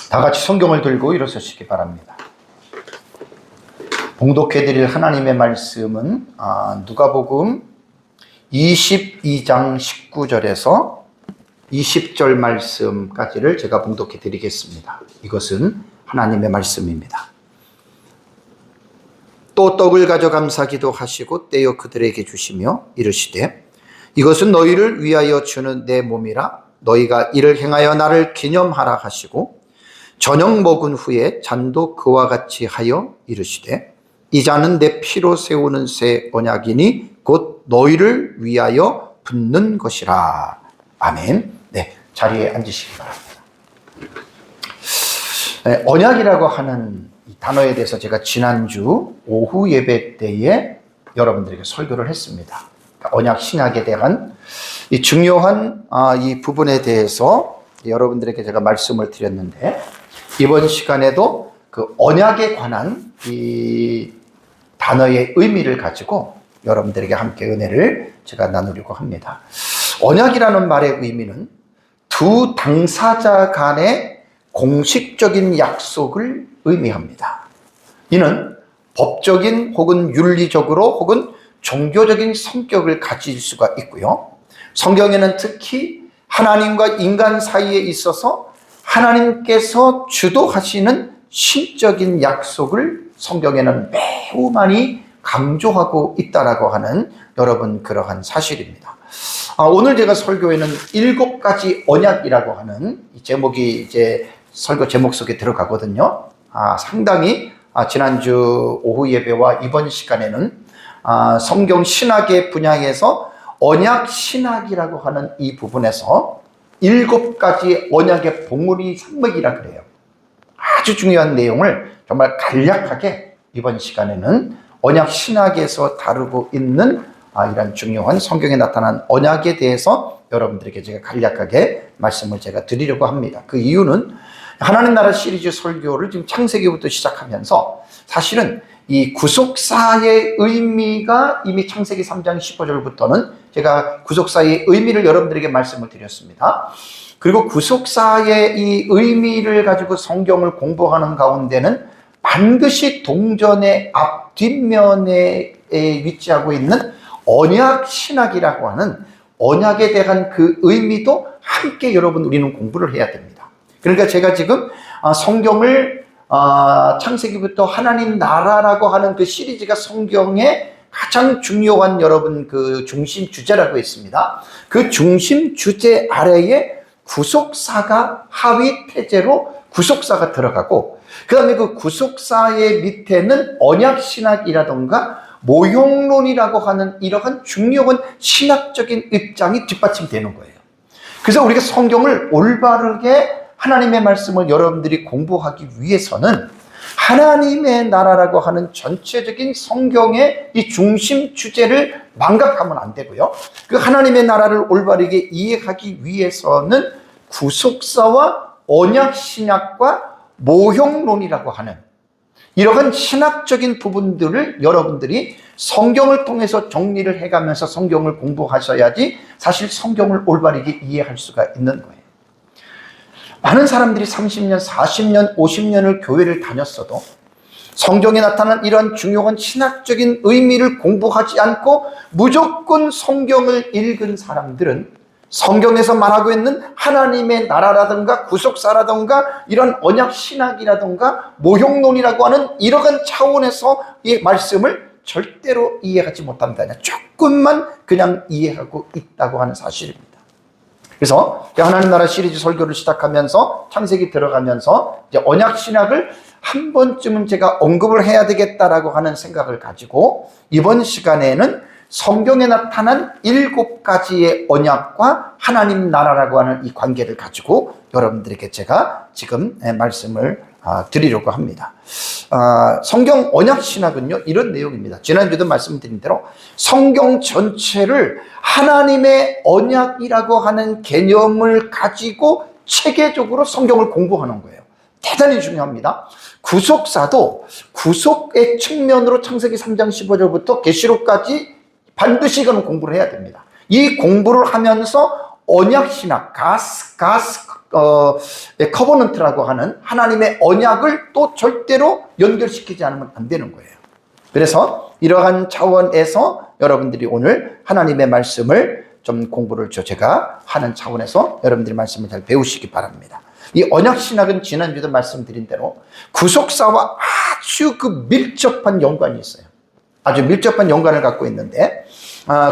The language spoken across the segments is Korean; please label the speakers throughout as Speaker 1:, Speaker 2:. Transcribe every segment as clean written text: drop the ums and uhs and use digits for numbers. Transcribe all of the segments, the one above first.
Speaker 1: 다 같이 성경을 들고 일어서시기 바랍니다. 봉독해드릴 하나님의 말씀은 누가복음 22장 19절에서 20절 말씀까지를 제가 봉독해드리겠습니다. 이것은 하나님의 말씀입니다. 또 떡을 가져 감사기도 하시고 떼어 그들에게 주시며 이르시되 이것은 너희를 위하여 주는 내 몸이라 너희가 이를 행하여 나를 기념하라 하시고 저녁 먹은 후에 잔도 그와 같이 하여 이르시되 이 잔은 내 피로 세우는 새 언약이니 곧 너희를 위하여 붓는 것이라. 아멘. 네, 자리에 앉으시기 바랍니다. 네, 언약이라고 하는 이 단어에 대해서 제가 지난주 오후 예배 때에 여러분들에게 설교를 했습니다. 언약 신약에 대한 이 중요한 이 부분에 대해서 여러분들에게 제가 말씀을 드렸는데, 이번 시간에도 그 언약에 관한 이 단어의 의미를 가지고 여러분들에게 함께 은혜를 제가 나누려고 합니다. 언약이라는 말의 의미는 두 당사자 간의 공식적인 약속을 의미합니다. 이는 법적인 혹은 윤리적으로 혹은 종교적인 성격을 가질 수가 있고요. 성경에는 특히 하나님과 인간 사이에 있어서 하나님께서 주도하시는 신적인 약속을 성경에는 매우 많이 강조하고 있다라고 하는 여러분 그러한 사실입니다. 오늘 제가 설교에는 7가지 언약이라고 하는 이 제목이 이제 설교 제목 속에 들어가거든요. 상당히 지난주 오후 예배와 이번 시간에는 성경 신학의 분야에서 언약 신학이라고 하는 이 부분에서 7가지 언약의 봉우리 산맥이라 그래요. 아주 중요한 내용을 정말 간략하게 이번 시간에는 언약 신학에서 다루고 있는 이런 중요한 성경에 나타난 언약에 대해서 여러분들에게 제가 간략하게 말씀을 제가 드리려고 합니다. 그 이유는 하나님 나라 시리즈 설교를 지금 창세기부터 시작하면서 사실은 이 구속사의 의미가 이미 창세기 3장 15절부터는 제가 구속사의 의미를 여러분들에게 말씀을 드렸습니다. 그리고 구속사의 이 의미를 가지고 성경을 공부하는 가운데는 반드시 동전의 앞 뒷면에 위치하고 있는 언약 신학이라고 하는 언약에 대한 그 의미도 함께 여러분 우리는 공부를 해야 됩니다. 그러니까 제가 지금 성경을 창세기부터 하나님 나라라고 하는 그 시리즈가 성경의 가장 중요한 여러분 그 중심 주제라고 했습니다. 그 중심 주제 아래에 구속사가 하위 태제로 구속사가 들어가고, 그 다음에 그 구속사의 밑에는 언약신학이라던가 모형론이라고 하는 이러한 중요한 신학적인 입장이 뒷받침되는 거예요. 그래서 우리가 성경을 올바르게 하나님의 말씀을 여러분들이 공부하기 위해서는 하나님의 나라라고 하는 전체적인 성경의 이 중심 주제를 망각하면 안 되고요. 그 하나님의 나라를 올바르게 이해하기 위해서는 구속사와 언약신학과 모형론이라고 하는 이러한 신학적인 부분들을 여러분들이 성경을 통해서 정리를 해가면서 성경을 공부하셔야지 사실 성경을 올바르게 이해할 수가 있는 거예요. 많은 사람들이 30년, 40년, 50년을 교회를 다녔어도 성경에 나타난 이런 중요한 신학적인 의미를 공부하지 않고 무조건 성경을 읽은 사람들은 성경에서 말하고 있는 하나님의 나라라든가 구속사라든가 이런 언약 신학이라든가 모형론이라고 하는 이러한 차원에서 이 말씀을 절대로 이해하지 못합니다. 조금만 그냥 이해하고 있다고 하는 사실입니다. 그래서 하나님 나라 시리즈 설교를 시작하면서 창세기 들어가면서 이제 언약 신학을 한 번쯤은 제가 언급을 해야 되겠다라고 하는 생각을 가지고 이번 시간에는 성경에 나타난 7가지의 언약과 하나님 나라라고 하는 이 관계를 가지고 여러분들에게 제가 지금 말씀을 드리려고 합니다. 성경 언약 신학은요 이런 내용입니다. 지난주도 말씀드린 대로 성경 전체를 하나님의 언약이라고 하는 개념을 가지고 체계적으로 성경을 공부하는 거예요. 대단히 중요합니다. 구속사도 구속의 측면으로 창세기 3장 15절부터 계시록까지 반드시 이거는 공부를 해야 됩니다. 이 공부를 하면서 언약 신학, 커버넌트라고 하는 하나님의 언약을 또 절대로 연결시키지 않으면 안 되는 거예요. 그래서 이러한 차원에서 여러분들이 오늘 하나님의 말씀을 좀 공부를 제가 하는 차원에서 여러분들이 말씀을 잘 배우시기 바랍니다. 이 언약 신학은 지난주에도 말씀드린 대로 구속사와 아주 그 밀접한 연관이 있어요. 아주 밀접한 연관을 갖고 있는데,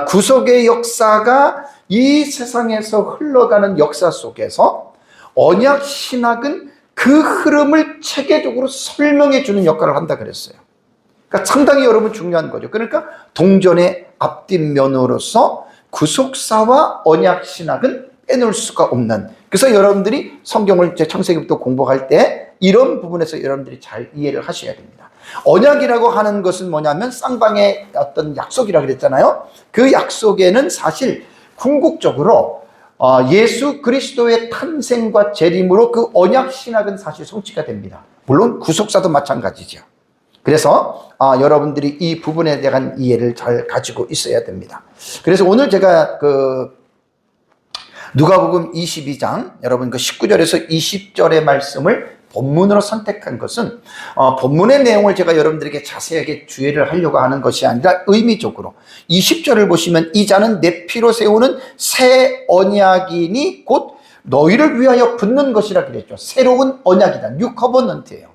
Speaker 1: 구속의 역사가 이 세상에서 흘러가는 역사 속에서 언약 신학은 그 흐름을 체계적으로 설명해 주는 역할을 한다 그랬어요. 그러니까 상당히 여러분 중요한 거죠. 그러니까 동전의 앞뒷면으로서 구속사와 언약 신학은 빼놓을 수가 없는, 그래서 여러분들이 성경을 이제 창세기부터 공부할 때 이런 부분에서 여러분들이 잘 이해를 하셔야 됩니다. 언약이라고 하는 것은 뭐냐면 쌍방의 어떤 약속이라 그랬잖아요. 그 약속에는 사실 궁극적으로 예수 그리스도의 탄생과 재림으로 그 언약 신학은 사실 성취가 됩니다. 물론 구속사도 마찬가지죠. 그래서 여러분들이 이 부분에 대한 이해를 잘 가지고 있어야 됩니다. 그래서 오늘 제가 누가복음 22장 여러분 그 19절에서 20절의 말씀을 본문으로 선택한 것은 본문의 내용을 제가 여러분들에게 자세하게 주의를 하려고 하는 것이 아니라 의미적으로 20절을 보시면 이 자는 내 피로 세우는 새 언약이니 곧 너희를 위하여 붙는 것이라 그랬죠. 새로운 언약이다. 뉴 커버넌트예요.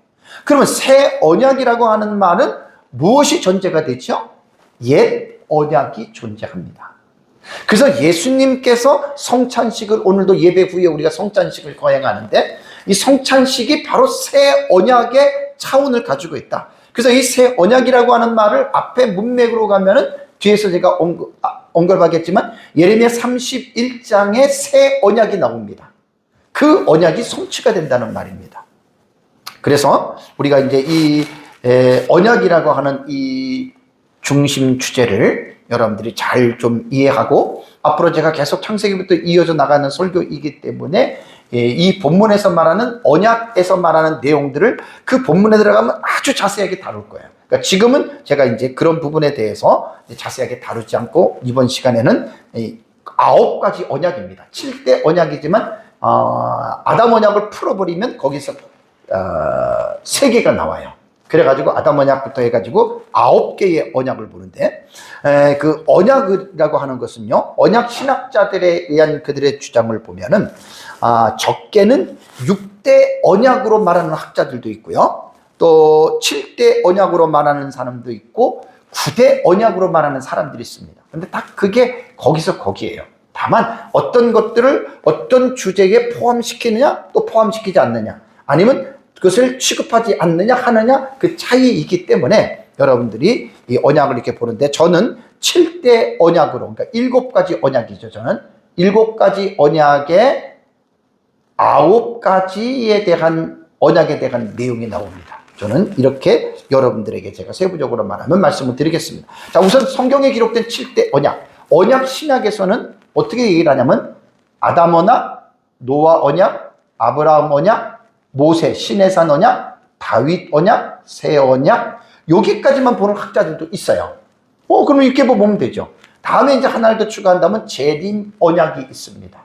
Speaker 1: 그러면 새 언약이라고 하는 말은 무엇이 전제가 되죠? 옛 언약이 존재합니다. 그래서 예수님께서 성찬식을, 오늘도 예배 후에 우리가 성찬식을 거행하는데 이 성찬식이 바로 새 언약의 차원을 가지고 있다. 그래서 이 새 언약이라고 하는 말을 앞에 문맥으로 가면은 뒤에서 제가 언급하겠지만 예레미야 31장에 새 언약이 나옵니다. 그 언약이 성취가 된다는 말입니다. 그래서 우리가 이제 이 언약이라고 하는 이 중심 주제를 여러분들이 잘 좀 이해하고, 앞으로 제가 계속 창세기부터 이어져 나가는 설교이기 때문에 이 본문에서 말하는 언약에서 말하는 내용들을 그 본문에 들어가면 아주 자세하게 다룰 거예요. 그러니까 지금은 제가 이제 그런 부분에 대해서 자세하게 다루지 않고 이번 시간에는 9가지 언약입니다. 7대 언약이지만 아담 언약을 풀어버리면 거기서 3개가 나와요. 그래가지고 아담 언약부터 해가지고 9개의 언약을 보는데, 그 언약이라고 하는 것은요, 언약 신학자들에 의한 그들의 주장을 보면은 적게는 6대 언약으로 말하는 학자들도 있고요, 또 7대 언약으로 말하는 사람도 있고 9대 언약으로 말하는 사람들이 있습니다. 근데 딱 그게 거기서 거기에요. 다만 어떤 것들을 어떤 주제에 포함시키느냐 또 포함시키지 않느냐, 아니면 그것을 취급하지 않느냐 하느냐, 그 차이이기 때문에 여러분들이 이 언약을 이렇게 보는데, 저는 7대 언약으로, 그러니까 7가지 언약이죠. 저는 7가지 언약에 9가지에 대한 언약에 대한 내용이 나옵니다. 저는 이렇게 여러분들에게 제가 세부적으로 말하면 말씀을 드리겠습니다. 자, 우선 성경에 기록된 7대 언약. 언약 신약에서는 어떻게 얘기를 하냐면 아담 언약, 노아 언약, 아브라함 언약, 모세, 시내산 언약, 다윗 언약, 새 언약, 여기까지만 보는 학자들도 있어요. 그러면 이렇게 보면 되죠. 다음에 이제 하나를 더 추가한다면 재림 언약이 있습니다.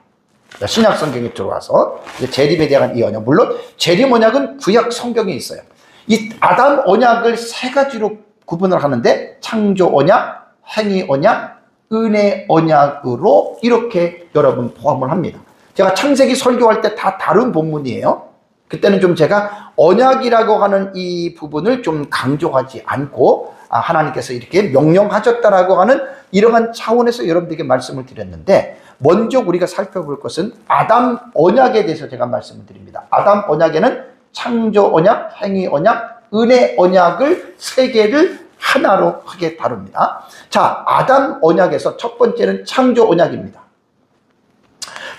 Speaker 1: 신약 성경에 들어와서 재림에 대한 이 언약, 물론 재림 언약은 구약 성경에 있어요. 이 아담 언약을 3가지로 구분을 하는데 창조 언약, 행위 언약, 은혜 언약으로 이렇게 여러분 포함을 합니다. 제가 창세기 설교할 때 다 다른 본문이에요. 그때는 좀 제가 언약이라고 하는 이 부분을 좀 강조하지 않고 하나님께서 이렇게 명령하셨다라고 하는 이러한 차원에서 여러분들에게 말씀을 드렸는데, 먼저 우리가 살펴볼 것은 아담 언약에 대해서 제가 말씀을 드립니다. 아담 언약에는 창조 언약, 행위 언약, 은혜 언약을 3개를 하나로 크게 다룹니다. 자, 아담 언약에서 첫 번째는 창조 언약입니다.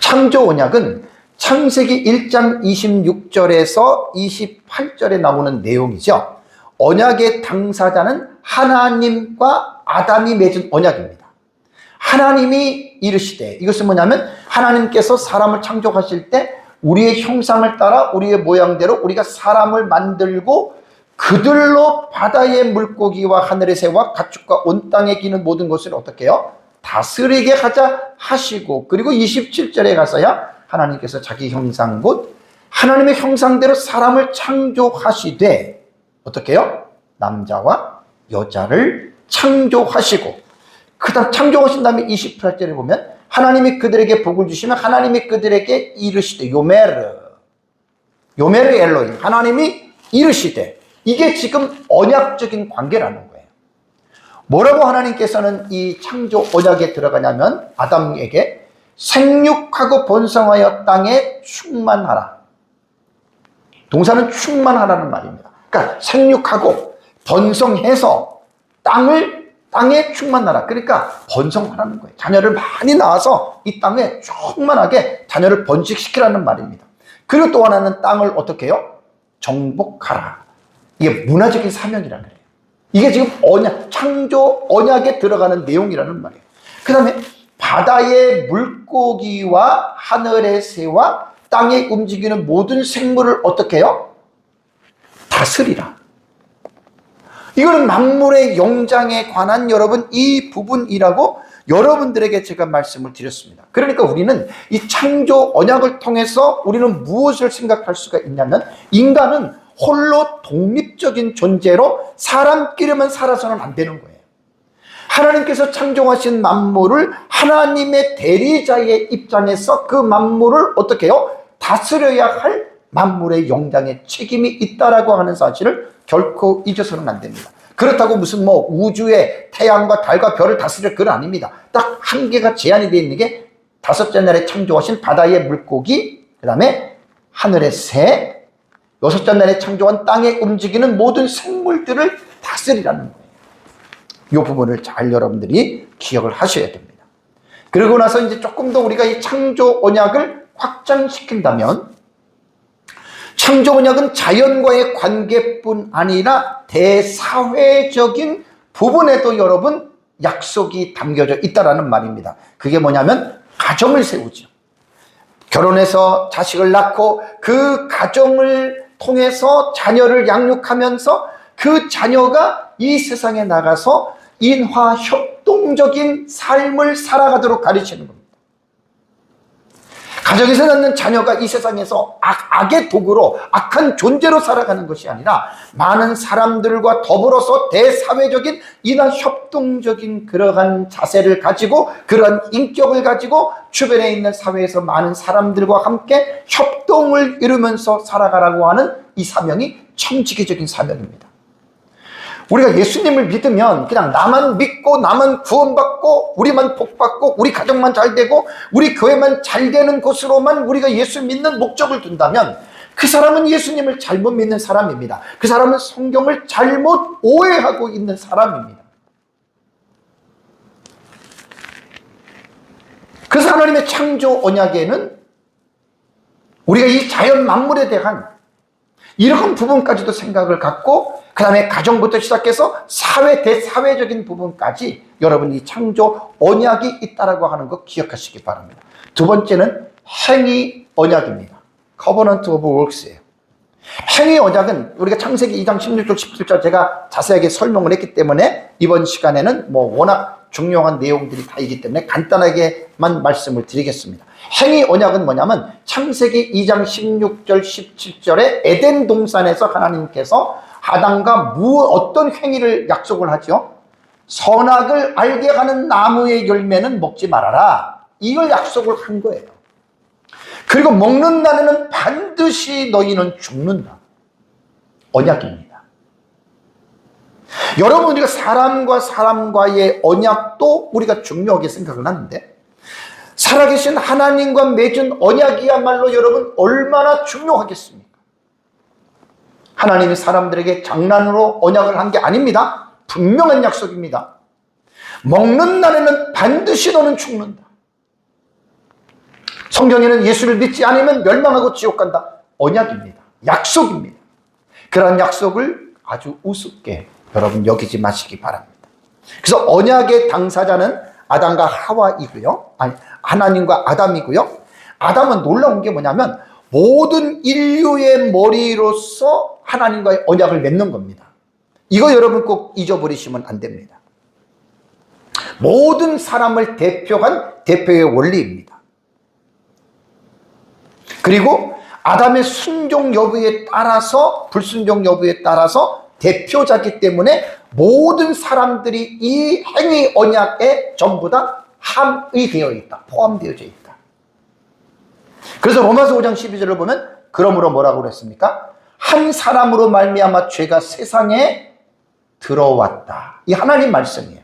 Speaker 1: 창조 언약은 창세기 1장 26절에서 28절에 나오는 내용이죠. 언약의 당사자는 하나님과 아담이 맺은 언약입니다. 하나님이 이르시되, 이것은 뭐냐면 하나님께서 사람을 창조하실 때 우리의 형상을 따라 우리의 모양대로 우리가 사람을 만들고 그들로 바다의 물고기와 하늘의 새와 가축과 온 땅에 기는 모든 것을 어떻게 해요? 다스리게 하자 하시고, 그리고 27절에 가서야 하나님께서 자기 형상 곧 하나님의 형상대로 사람을 창조하시되 어떻게 해요? 남자와 여자를 창조하시고, 그 다음 창조하신 다음에 28절에 보면 하나님이 그들에게 복을 주시면 하나님이 그들에게 이르시되 요메르 엘로힘, 하나님이 이르시되, 이게 지금 언약적인 관계라는 거예요. 뭐라고 하나님께서는 이 창조 언약에 들어가냐면 아담에게 생육하고 번성하여 땅에 충만하라. 동사는 충만하라는 말입니다. 그러니까 생육하고 번성해서 땅에 충만하라. 그러니까 번성하라는 거예요. 자녀를 많이 낳아서 이 땅에 충만하게 자녀를 번식시키라는 말입니다. 그리고 또 하나는 땅을 어떻게 해요? 정복하라. 이게 문화적인 사명이라는 거예요. 이게 지금 언약, 창조 언약에 들어가는 내용이라는 말이에요. 그 다음에 바다의 물고기와 하늘의 새와 땅에 움직이는 모든 생물을 어떻게 해요? 다스리라. 이거는 만물의 영장에 관한 여러분 이 부분이라고 여러분들에게 제가 말씀을 드렸습니다. 그러니까 우리는 이 창조 언약을 통해서 우리는 무엇을 생각할 수가 있냐면, 인간은 홀로 독립적인 존재로 사람끼리만 살아서는 안 되는 거예요. 하나님께서 창조하신 만물을 하나님의 대리자의 입장에서 그 만물을 어떻게 해요? 다스려야 할 만물의 영장에 책임이 있다라고 하는 사실을 결코 잊어서는 안 됩니다. 그렇다고 무슨 우주의 태양과 달과 별을 다스릴 그건 아닙니다. 딱 한계가 제한이 되어 있는 게 다섯째 날에 창조하신 바다의 물고기, 그 다음에 하늘의 새, 여섯째 날에 창조한 땅에 움직이는 모든 생물들을 다스리라는 거예요. 이 부분을 잘 여러분들이 기억을 하셔야 됩니다. 그러고 나서 이제 조금 더 우리가 이 창조 언약을 확장시킨다면, 창조 언약은 자연과의 관계뿐 아니라 대사회적인 부분에도 여러분 약속이 담겨져 있다라는 말입니다. 그게 뭐냐면 가정을 세우죠. 결혼해서 자식을 낳고 그 가정을 통해서 자녀를 양육하면서 그 자녀가 이 세상에 나가서 인화협동적인 삶을 살아가도록 가르치는 겁니다. 가정에서 낳는 자녀가 이 세상에서 악의 도구로 악한 존재로 살아가는 것이 아니라 많은 사람들과 더불어서 대사회적인 인화협동적인 그러한 자세를 가지고, 그러한 인격을 가지고 주변에 있는 사회에서 많은 사람들과 함께 협동을 이루면서 살아가라고 하는 이 사명이 청지기적인 사명입니다. 우리가 예수님을 믿으면 그냥 나만 믿고 나만 구원받고 우리만 복받고 우리 가정만 잘 되고 우리 교회만 잘 되는 곳으로만 우리가 예수 믿는 목적을 둔다면 그 사람은 예수님을 잘못 믿는 사람입니다. 그 사람은 성경을 잘못 오해하고 있는 사람입니다. 그래서 하나님의 창조 언약에는 우리가 이 자연 만물에 대한 이런 부분까지도 생각을 갖고, 그 다음에 가정부터 시작해서 대사회적인 부분까지 여러분 이 창조 언약이 있다라고 하는 거 기억하시기 바랍니다. 두 번째는 행위 언약입니다. Covenant of Works예요. 행위 언약은 우리가 창세기 2장 16절 17절 제가 자세하게 설명을 했기 때문에 이번 시간에는 워낙 중요한 내용들이 다 있기 때문에 간단하게만 말씀을 드리겠습니다. 행위 언약은 뭐냐면 창세기 2장 16절 17절에 에덴 동산에서 하나님께서 아담과 어떤 행위를 약속을 하죠? 선악을 알게 하는 나무의 열매는 먹지 말아라. 이걸 약속을 한 거예요. 그리고 먹는 날에는 반드시 너희는 죽는다. 언약입니다. 여러분, 우리가 사람과 사람과의 언약도 우리가 중요하게 생각을 하는데, 살아계신 하나님과 맺은 언약이야말로 여러분 얼마나 중요하겠습니까? 하나님이 사람들에게 장난으로 언약을 한 게 아닙니다. 분명한 약속입니다. 먹는 날에는 반드시 너는 죽는다. 성경에는 예수를 믿지 않으면 멸망하고 지옥 간다. 언약입니다. 약속입니다. 그런 약속을 아주 우습게 여러분 여기지 마시기 바랍니다. 그래서 언약의 당사자는 아담과 하와이고요. 하나님과 아담이고요. 아담은 놀라운 게 뭐냐면 모든 인류의 머리로서 하나님과의 언약을 맺는 겁니다. 이거 여러분 꼭 잊어버리시면 안 됩니다. 모든 사람을 대표한 대표의 원리입니다. 그리고 아담의 순종 여부에 따라서, 불순종 여부에 따라서 대표자기 때문에 모든 사람들이 이 행위 언약에 전부 다 함의 되어 있다, 포함되어져 있다. 그래서 로마서 5장 12절을 보면 그러므로 뭐라고 그랬습니까? 한 사람으로 말미암아 죄가 세상에 들어왔다. 이 하나님 말씀이에요.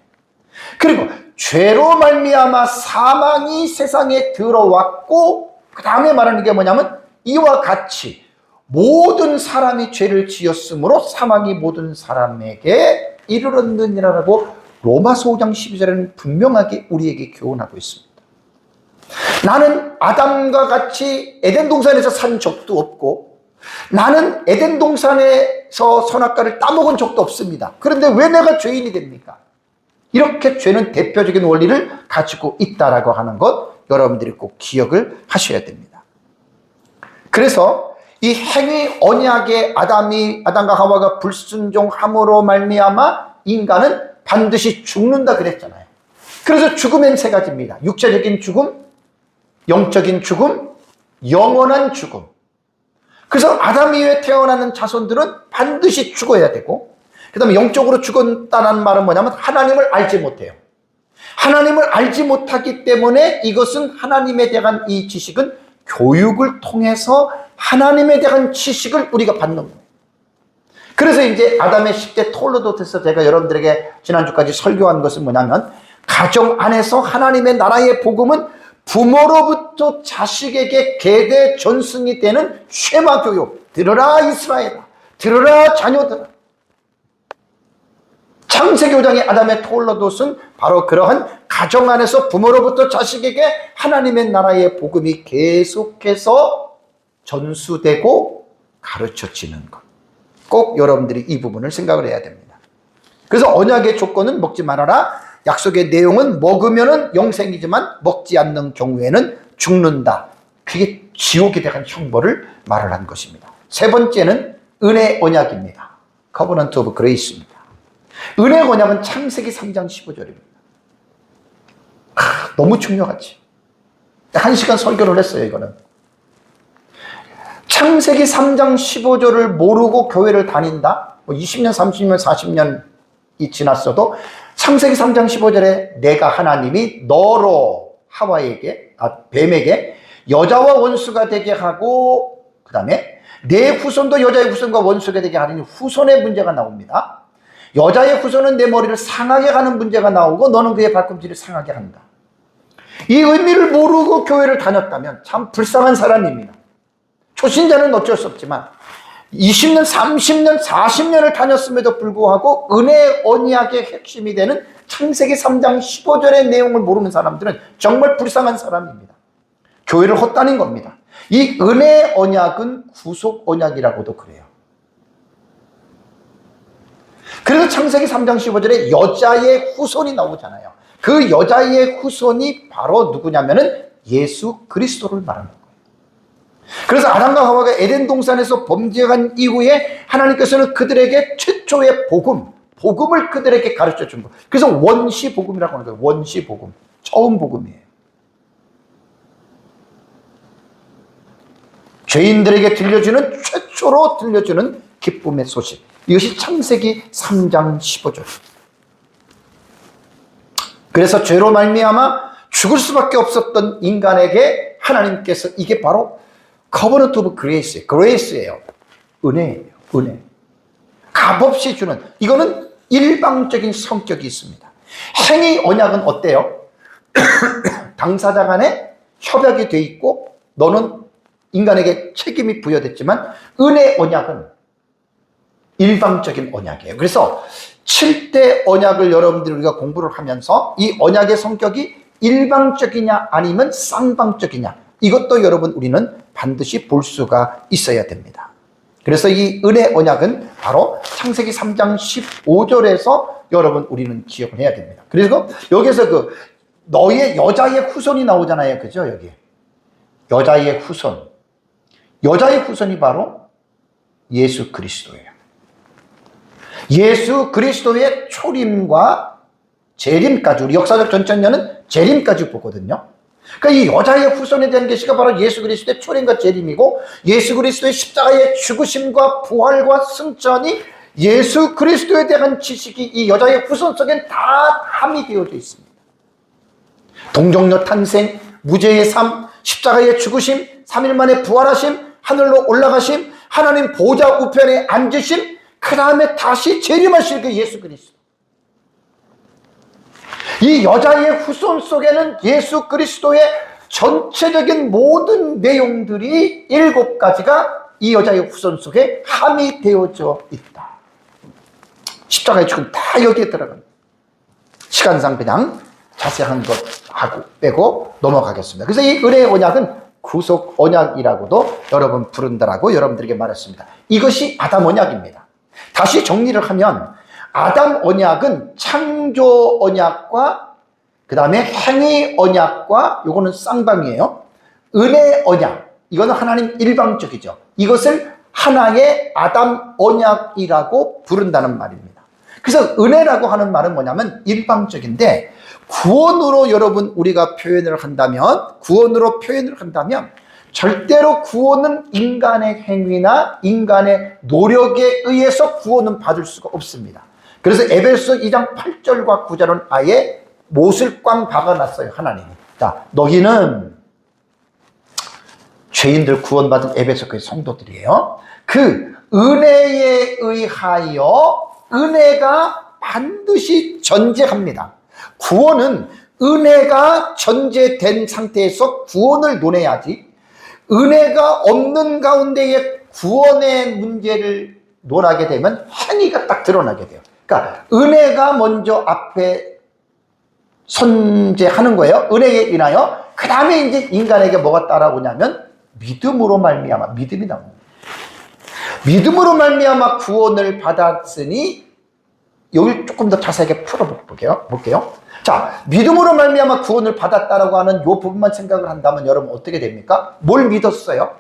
Speaker 1: 그리고 죄로 말미암아 사망이 세상에 들어왔고, 그 다음에 말하는 게 뭐냐면 이와 같이 모든 사람이 죄를 지었으므로 사망이 모든 사람에게 이르렀느니라라고 로마서 5장 12절에는 분명하게 우리에게 교훈하고 있습니다. 나는 아담과 같이 에덴 동산에서 산 적도 없고, 나는 에덴 동산에서 선악과를 따먹은 적도 없습니다. 그런데 왜 내가 죄인이 됩니까? 이렇게 죄는 대표적인 원리를 가지고 있다라고 하는 것, 여러분들이 꼭 기억을 하셔야 됩니다. 그래서 이 행위 언약의 아담과 하와가 불순종함으로 말미암아 인간은 반드시 죽는다 그랬잖아요. 그래서 죽음엔 세 가지입니다. 육체적인 죽음, 영적인 죽음, 영원한 죽음. 그래서 아담 이후에 태어나는 자손들은 반드시 죽어야 되고, 그 다음에 영적으로 죽었다는 말은 뭐냐면 하나님을 알지 못해요. 하나님을 알지 못하기 때문에 이것은 하나님에 대한 이 지식은 교육을 통해서 하나님에 대한 지식을 우리가 받는 거예요. 그래서 이제 아담의 10대 톨로도트에서 제가 여러분들에게 지난주까지 설교한 것은 뭐냐면, 가정 안에서 하나님의 나라의 복음은 부모로부터 자식에게 계대 전승이 되는 쉐마 교육. 들으라 이스라엘아, 들으라 자녀들아. 창세기 5장의 아담의 톨로도스는 바로 그러한 가정 안에서 부모로부터 자식에게 하나님의 나라의 복음이 계속해서 전수되고 가르쳐지는 것. 꼭 여러분들이 이 부분을 생각을 해야 됩니다. 그래서 언약의 조건은 먹지 말아라. 약속의 내용은 먹으면은 영생이지만 먹지 않는 경우에는 죽는다. 그게 지옥에 대한 형벌을 말을 한 것입니다. 세 번째는 은혜 언약입니다. Covenant of Grace입니다. 은혜 언약은 창세기 3장 15절입니다. 너무 중요하지. 1시간 설교를 했어요, 이거는. 창세기 3장 15절을 모르고 교회를 다닌다? 20년, 30년, 40년이 지났어도 창세기 3장 15절에 내가 하나님이 너로 하와에게, 뱀에게 여자와 원수가 되게 하고, 그 다음에 내 후손도 여자의 후손과 원수가 되게 하는 후손의 문제가 나옵니다. 여자의 후손은 내 머리를 상하게 하는 문제가 나오고 너는 그의 발꿈치를 상하게 한다. 이 의미를 모르고 교회를 다녔다면 참 불쌍한 사람입니다. 초신자는 어쩔 수 없지만 20년, 30년, 40년을 다녔음에도 불구하고 은혜 언약의 핵심이 되는 창세기 3장 15절의 내용을 모르는 사람들은 정말 불쌍한 사람입니다. 교회를 헛다닌 겁니다. 이 은혜 언약은 구속 언약이라고도 그래요. 그래서 창세기 3장 15절에 여자의 후손이 나오잖아요. 그 여자의 후손이 바로 누구냐면은 예수 그리스도를 말하는 거예요. 그래서 아담과 하와가 에덴 동산에서 범죄한 이후에 하나님께서는 그들에게 최초의 복음을 그들에게 가르쳐 준 거예요. 그래서 원시 복음이라고 하는 거예요. 원시 복음. 처음 복음이에요. 죄인들에게 최초로 들려주는 기쁨의 소식. 이것이 창세기 3장 15절. 그래서 죄로 말미암아 죽을 수밖에 없었던 인간에게 하나님께서 이게 바로 Covenant of Grace예요. 은혜예요. 은혜. 값없이 주는, 이거는 일방적인 성격이 있습니다. 행위 언약은 어때요? 당사자 간에 협약이 돼 있고 너는 인간에게 책임이 부여됐지만, 은혜 언약은 일방적인 언약이에요. 그래서 7대 언약을 여러분들이 우리가 공부를 하면서 이 언약의 성격이 일방적이냐 아니면 쌍방적이냐, 이것도 여러분 우리는 반드시 볼 수가 있어야 됩니다. 그래서 이 은혜 언약은 바로 창세기 3장 15절에서 여러분 우리는 기억을 해야 됩니다. 그래서 여기서 너의 여자의 후손이 나오잖아요. 그죠? 여기 여자의 후손. 여자의 후손이 바로 예수 그리스도예요. 예수 그리스도의 초림과 재림까지, 우리 역사적 전천년은 재림까지 보거든요. 그러니까 이 여자의 후손에 대한 계시가 바로 예수 그리스도의 초림과 재림이고, 예수 그리스도의 십자가의 죽으심과 부활과 승천이 예수 그리스도에 대한 지식이 이 여자의 후손 속엔 다 함이 되어져 있습니다. 동정녀 탄생, 무죄의 삶, 십자가의 죽으심, 3일 만에 부활하심, 하늘로 올라가심, 하나님 보좌 우편에 앉으심, 그 다음에 다시 재림하실 그 예수 그리스도. 이 여자의 후손 속에는 예수 그리스도의 전체적인 모든 내용들이 7가지가 이 여자의 후손 속에 함이 되어져 있다. 십자가의 죽음 다 여기에 들어갑니다. 시간상 그냥 자세한 것 하고 빼고 넘어가겠습니다. 그래서 이 은혜의 언약은 구속 언약이라고도 여러분 부른다라고 여러분들에게 말했습니다. 이것이 아담 언약입니다. 다시 정리를 하면 아담 언약은 창조 언약과 그 다음에 행위 언약과, 요거는 쌍방이에요. 은혜 언약, 이거는 하나님 일방적이죠. 이것을 하나의 아담 언약이라고 부른다는 말입니다. 그래서 은혜라고 하는 말은 뭐냐면 일방적인데, 구원으로 여러분 우리가 표현을 한다면, 절대로 구원은 인간의 행위나 인간의 노력에 의해서 구원은 받을 수가 없습니다. 그래서 에베소 2장 8절과 9절은 아예 못을 꽝 박아놨어요, 하나님이. 자, 너희는 죄인들 구원받은 에베소 교회 성도들이에요. 그 은혜에 의하여, 은혜가 반드시 전제합니다. 구원은 은혜가 전제된 상태에서 구원을 논해야지, 은혜가 없는 가운데에 구원의 문제를 논하게 되면 행위가 딱 드러나게 돼요. 그러니까 은혜가 먼저 앞에 선제하는 거예요. 은혜에 인하여. 그 다음에 이제 인간에게 뭐가 따라오냐면 믿음으로 말미암아, 믿음이 나옵니다. 믿음으로 말미암아 구원을 받았으니, 여기 조금 더 자세하게 풀어볼게요. 자, 믿음으로 말미암아 구원을 받았다라고 하는 이 부분만 생각을 한다면 여러분 어떻게 됩니까? 뭘 믿었어요?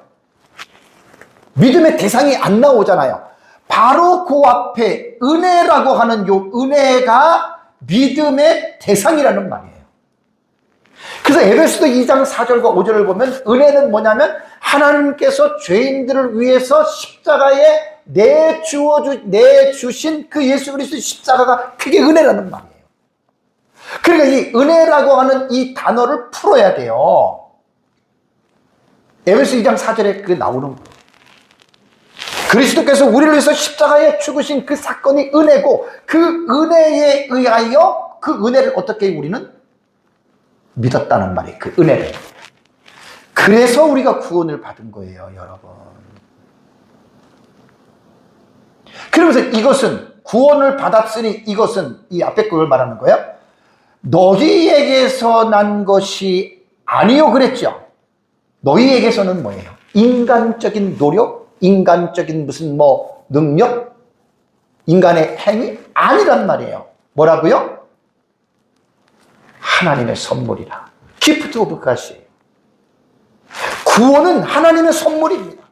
Speaker 1: 믿음의 대상이 안 나오잖아요. 바로 그 앞에 은혜라고 하는 요 은혜가 믿음의 대상이라는 말이에요. 그래서 에베소서 2장 4절과 5절을 보면 은혜는 뭐냐면 하나님께서 죄인들을 위해서 십자가에 내주신 그 예수 그리스도의 십자가가 그게 은혜라는 말이에요. 그러니까 이 은혜라고 하는 이 단어를 풀어야 돼요. 에베소 2장 4절에 그게 나오는 거예요. 그리스도께서 우리를 위해서 십자가에 죽으신 그 사건이 은혜고, 그 은혜에 의하여 그 은혜를 어떻게 우리는 믿었다는 말이에요. 그 은혜를. 그래서 우리가 구원을 받은 거예요, 여러분. 그러면서 이것은 구원을 받았으니, 이것은 이 앞에 그걸 말하는 거예요. 너희에게서 난 것이 아니요 그랬죠. 너희에게서는 뭐예요? 인간적인 노력, 인간적인 무슨 능력, 인간의 행위 아니란 말이에요. 뭐라고요? 하나님의 선물이라. 기프트 오브 갓이에요. 구원은 하나님의 선물입니다.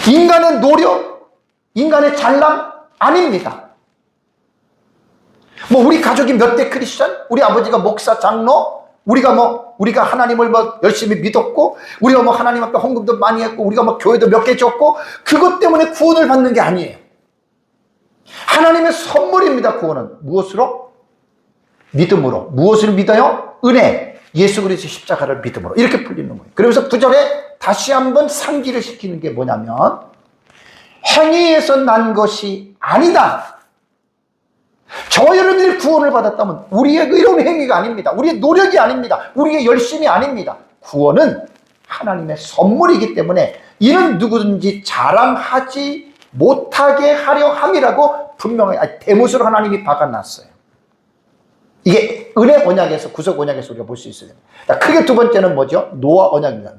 Speaker 1: 인간의 노력, 인간의 잘남 아닙니다. 우리 가족이 몇 대 크리스천, 우리 아버지가 목사, 장로, 우리가 하나님을 열심히 믿었고, 우리가 하나님 앞에 헌금도 많이 했고, 우리가 교회도 몇 개 줬고, 그것 때문에 구원을 받는 게 아니에요. 하나님의 선물입니다, 구원은. 무엇으로? 믿음으로. 무엇을 믿어요? 은혜. 예수 그리스도의 십자가를 믿음으로. 이렇게 풀리는 거예요. 그러면서 9절에 다시 한번 상기를 시키는 게 뭐냐면, 행위에서 난 것이 아니다. 저와 여러분들이 구원을 받았다면 우리의 의로운 행위가 아닙니다. 우리의 노력이 아닙니다. 우리의 열심이 아닙니다. 구원은 하나님의 선물이기 때문에 이는 누구든지 자랑하지 못하게 하려 함이라고 분명히 대못으로 하나님이 박아놨어요. 이게 은혜 언약에서, 구속 언약에서 우리가 볼 수 있어요. 크게 두 번째는 뭐죠? 노아 언약입니다.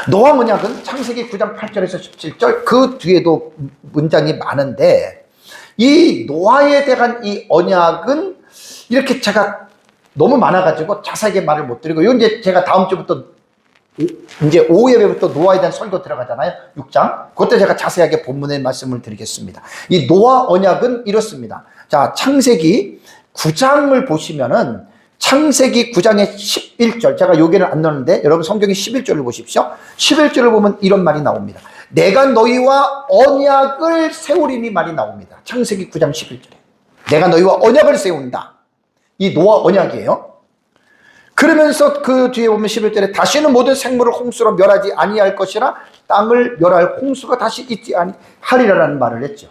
Speaker 1: 노아 언약은 창세기 9장 8절에서 17절, 그 뒤에도 문장이 많은데, 이 노아에 대한 이 언약은 이렇게 제가 너무 많아가지고 자세하게 말을 못 드리고, 이건 이제 제가 다음 주부터 이제 오후 예배부터 노아에 대한 설교 들어가잖아요. 6장. 그때 제가 자세하게 본문의 말씀을 드리겠습니다. 이 노아 언약은 이렇습니다. 자, 창세기 9장을 보시면은 창세기 9장의 11절, 제가 여기는 안 넣었는데 여러분 성경의 11절을 보십시오. 11절을 보면 이런 말이 나옵니다. 내가 너희와 언약을 세우리니 말이 나옵니다. 창세기 9장 11절에 내가 너희와 언약을 세운다. 이 노아 언약이에요. 그러면서 그 뒤에 보면 11절에 다시는 모든 생물을 홍수로 멸하지 아니할 것이라 땅을 멸할 홍수가 다시 있지 아니하리라는 말을 했죠.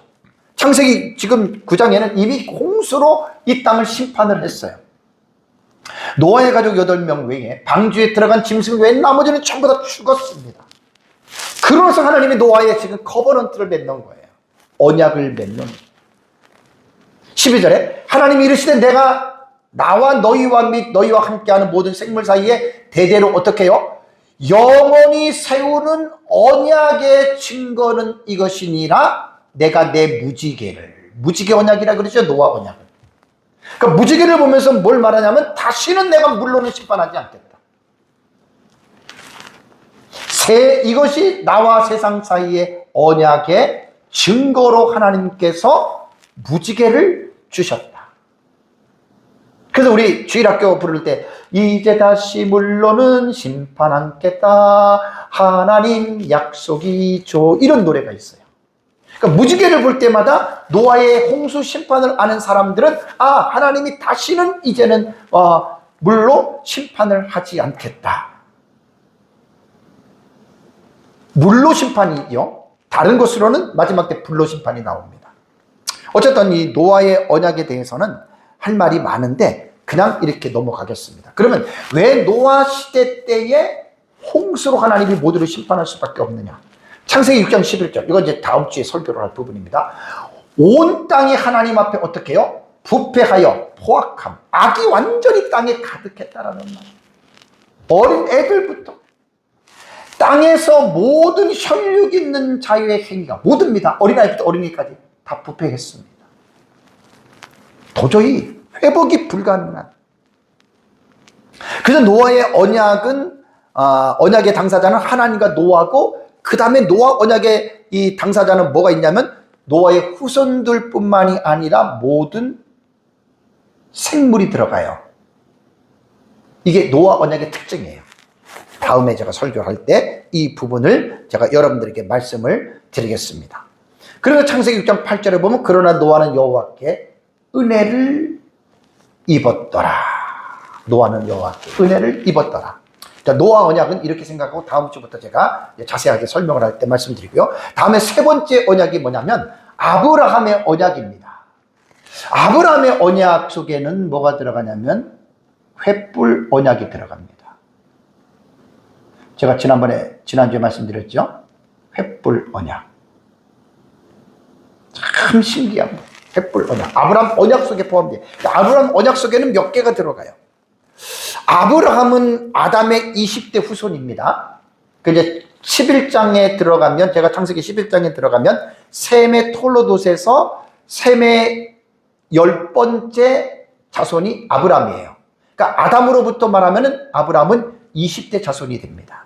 Speaker 1: 창세기 지금 9장에는 이미 홍수로 이 땅을 심판을 했어요. 노아의 가족 8명 외에 방주에 들어간 짐승 외에 나머지는 전부 다 죽었습니다. 그러면서 하나님이 노아에 지금 커버넌트를 맺는 거예요. 언약을 맺는. 12절에 하나님이 이르시되 내가 나와 너희와 및 너희와 함께하는 모든 생물 사이에 대대로 어떻게 해요? 영원히 세우는 언약의 증거는 이것이니라. 내가 내 무지개 언약이라 그러죠. 노아 언약을. 그러니까 무지개를 보면서 뭘 말하냐면 다시는 내가 물로는 심판하지 않겠다. 이것이 나와 세상 사이의 언약의 증거로 하나님께서 무지개를 주셨다. 그래서 우리 주일학교 부를 때 이제 다시 물로는 심판 않겠다 하나님 약속이죠, 이런 노래가 있어요. 그러니까 무지개를 볼 때마다 노아의 홍수 심판을 아는 사람들은 하나님이 다시는 이제는 물로 심판을 하지 않겠다. 물로 심판이요. 다른 것으로는 마지막 때 불로 심판이 나옵니다. 어쨌든 이 노아의 언약에 대해서는 할 말이 많은데 그냥 이렇게 넘어가겠습니다. 그러면 왜 노아 시대 때에 홍수로 하나님이 모두를 심판할 수밖에 없느냐? 창세기 6장 11절, 이건 이제 다음 주에 설교를 할 부분입니다. 온 땅이 하나님 앞에 어떻게 해요? 부패하여 포악함, 악이 완전히 땅에 가득했다라는 말. 어린 애들부터 땅에서 모든 혈육 있는 자유의 행위가 모두입니다. 어린아이부터 어린이까지 다 부패했습니다. 도저히 회복이 불가능한. 그래서 노아의 언약은 언약의 당사자는 하나님과 노아고, 그 다음에 노아 언약의 이 당사자는 뭐가 있냐면 노아의 후손들 뿐만이 아니라 모든 생물이 들어가요. 이게 노아 언약의 특징이에요. 다음에 제가 설교할 때 이 부분을 제가 여러분들에게 말씀을 드리겠습니다. 그리고 창세기 6장 8절에 보면 그러나 노아는 여호와께 은혜를 입었더라. 노아는 여호와께 은혜를 입었더라. 자, 노아 언약은 이렇게 생각하고 다음 주부터 제가 자세하게 설명을 할 때 말씀드리고요. 다음에 세 번째 언약이 뭐냐면 아브라함의 언약입니다. 아브라함의 언약 속에는 뭐가 들어가냐면 횃불 언약이 들어갑니다. 제가 지난주에 말씀드렸죠. 횃불 언약. 참 신기한 횃불 언약. 아브라함 언약 속에 포함돼요. 아브라함 언약 속에는 몇 개가 들어가요. 아브라함은 아담의 20대 후손입니다. 이제 11장에 들어가면, 제가 창세기 11장에 들어가면 셈의 톨로돗에서 셈의 10번째 자손이 아브라함이에요. 그러니까 아담으로부터 말하면 아브라함은 20대 자손이 됩니다.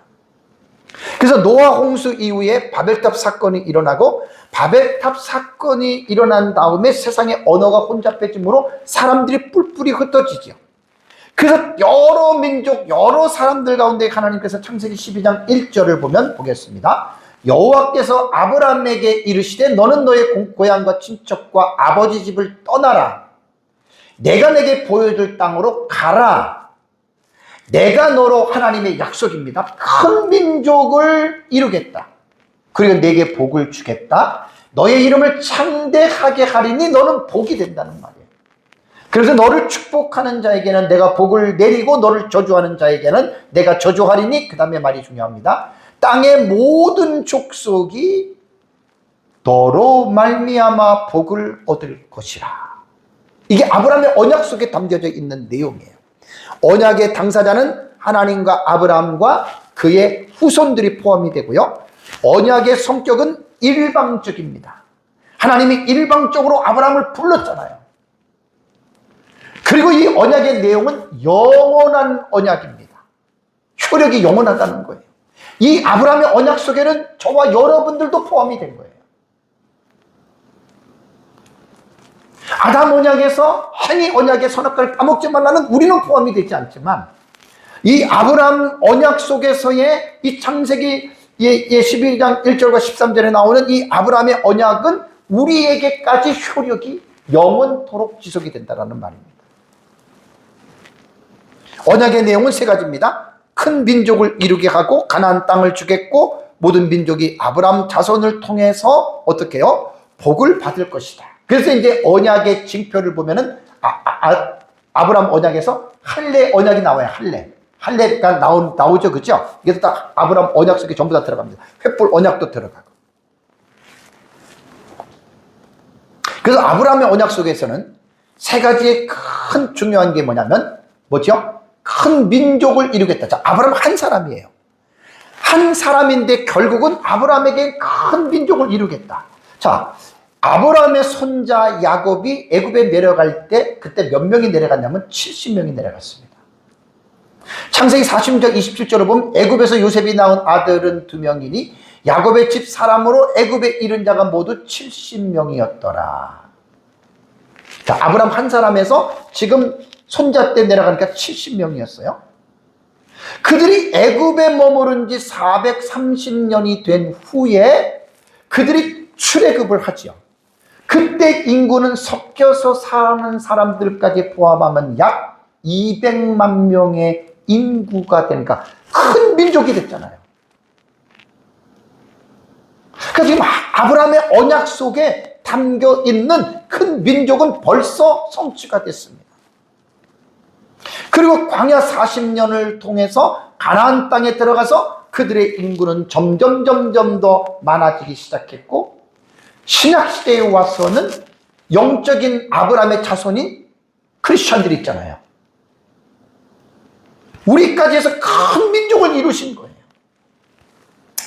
Speaker 1: 그래서 노아 홍수 이후에 바벨탑 사건이 일어나고, 바벨탑 사건이 일어난 다음에 세상의 언어가 혼잡해지므로 사람들이 뿔뿔이 흩어지죠. 그래서 여러 민족, 여러 사람들 가운데 하나님께서 창세기 12장 1절을 보겠습니다. 여호와께서 아브라함에게 이르시되 너는 너의 고향과 친척과 아버지 집을 떠나라. 내가 내게 보여줄 땅으로 가라. 내가 너로, 하나님의 약속입니다, 큰 민족을 이루겠다. 그리고 내게 복을 주겠다. 너의 이름을 창대하게 하리니 너는 복이 된다는 말이에요. 그래서 너를 축복하는 자에게는 내가 복을 내리고 너를 저주하는 자에게는 내가 저주하리니, 그 다음에 말이 중요합니다. 땅의 모든 족속이 너로 말미암아 복을 얻을 것이라. 이게 아브라함의 언약 속에 담겨져 있는 내용이에요. 언약의 당사자는 하나님과 아브라함과 그의 후손들이 포함이 되고요. 언약의 성격은 일방적입니다. 하나님이 일방적으로 아브라함을 불렀잖아요. 그리고 이 언약의 내용은 영원한 언약입니다. 효력이 영원하다는 거예요. 이 아브라함의 언약 속에는 저와 여러분들도 포함이 된 거예요. 아담 언약에서 행위 언약의 선악과를 따먹지 말라는 우리는 포함이 되지 않지만 이 아브라함 언약 속에서의 이 창세기 12장 1절과 13절에 나오는 이 아브라함의 언약은 우리에게까지 효력이 영원토록 지속이 된다는 말입니다. 언약의 내용은 세 가지입니다. 큰 민족을 이루게 하고 가나안 땅을 주겠고 모든 민족이 아브라함 자손을 통해서 어떻게 해요? 복을 받을 것이다. 그래서 이제 언약의 징표를 보면은 아브라함 언약에서 할례 언약이 나와요. 할례가 나오죠. 그죠? 이게 다 아브라함 언약 속에 전부 다 들어갑니다. 횃불 언약도 들어가고. 그래서 아브라함의 언약 속에서는 세 가지의 큰 중요한 게 뭐냐면 뭐죠? 큰 민족을 이루겠다. 자, 아브라함 한 사람이에요. 한 사람인데 결국은 아브라함에게 큰 민족을 이루겠다. 자, 아브라함의 손자 야곱이 애굽에 내려갈 때 그때 몇 명이 내려갔냐면 70명이 내려갔습니다. 창세기 40장 27절을 보면 애굽에서 요셉이 낳은 아들은 2명이니 야곱의 집 사람으로 애굽에 이른 자가 모두 70명이었더라. 자, 아브라함 한 사람에서 지금 손자 때 내려가니까 70명이었어요. 그들이 애굽에 머무른 지 430년이 된 후에 그들이 출애굽을 하죠. 그때 인구는 섞여서 사는 사람들까지 포함하면 약 200만 명의 인구가 되니까 큰 민족이 됐잖아요. 그러니까 지금 아브라함의 언약 속에 담겨 있는 큰 민족은 벌써 성취가 됐습니다. 그리고 광야 40년을 통해서 가나안 땅에 들어가서 그들의 인구는 점점 더 많아지기 시작했고 신약시대에 와서는 영적인 아브라함의 자손인 크리스천들이 있잖아요. 우리까지 해서 큰 민족을 이루신 거예요.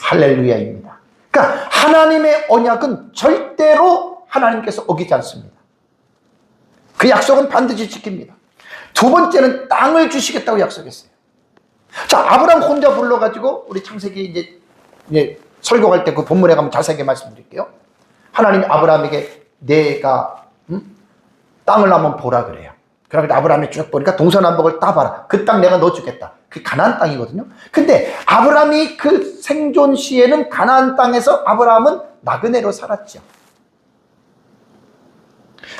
Speaker 1: 할렐루야입니다. 그러니까 하나님의 언약은 절대로 하나님께서 어기지 않습니다. 그 약속은 반드시 지킵니다. 두 번째는 땅을 주시겠다고 약속했어요. 자, 아브라함 혼자 불러가지고 우리 창세기 이제 설교할 때 그 본문에 가면 자세하게 말씀드릴게요. 하나님이 아브라함에게 내가 땅을 한번 보라 그래요. 그러니까 아브라함이 쭉 보니까 동서남북을 따봐라. 그 땅 내가 너 주겠다. 그 가나안 땅이거든요. 근데 아브라함이 그 생존 시에는 가나안 땅에서 아브라함은 나그네로 살았죠.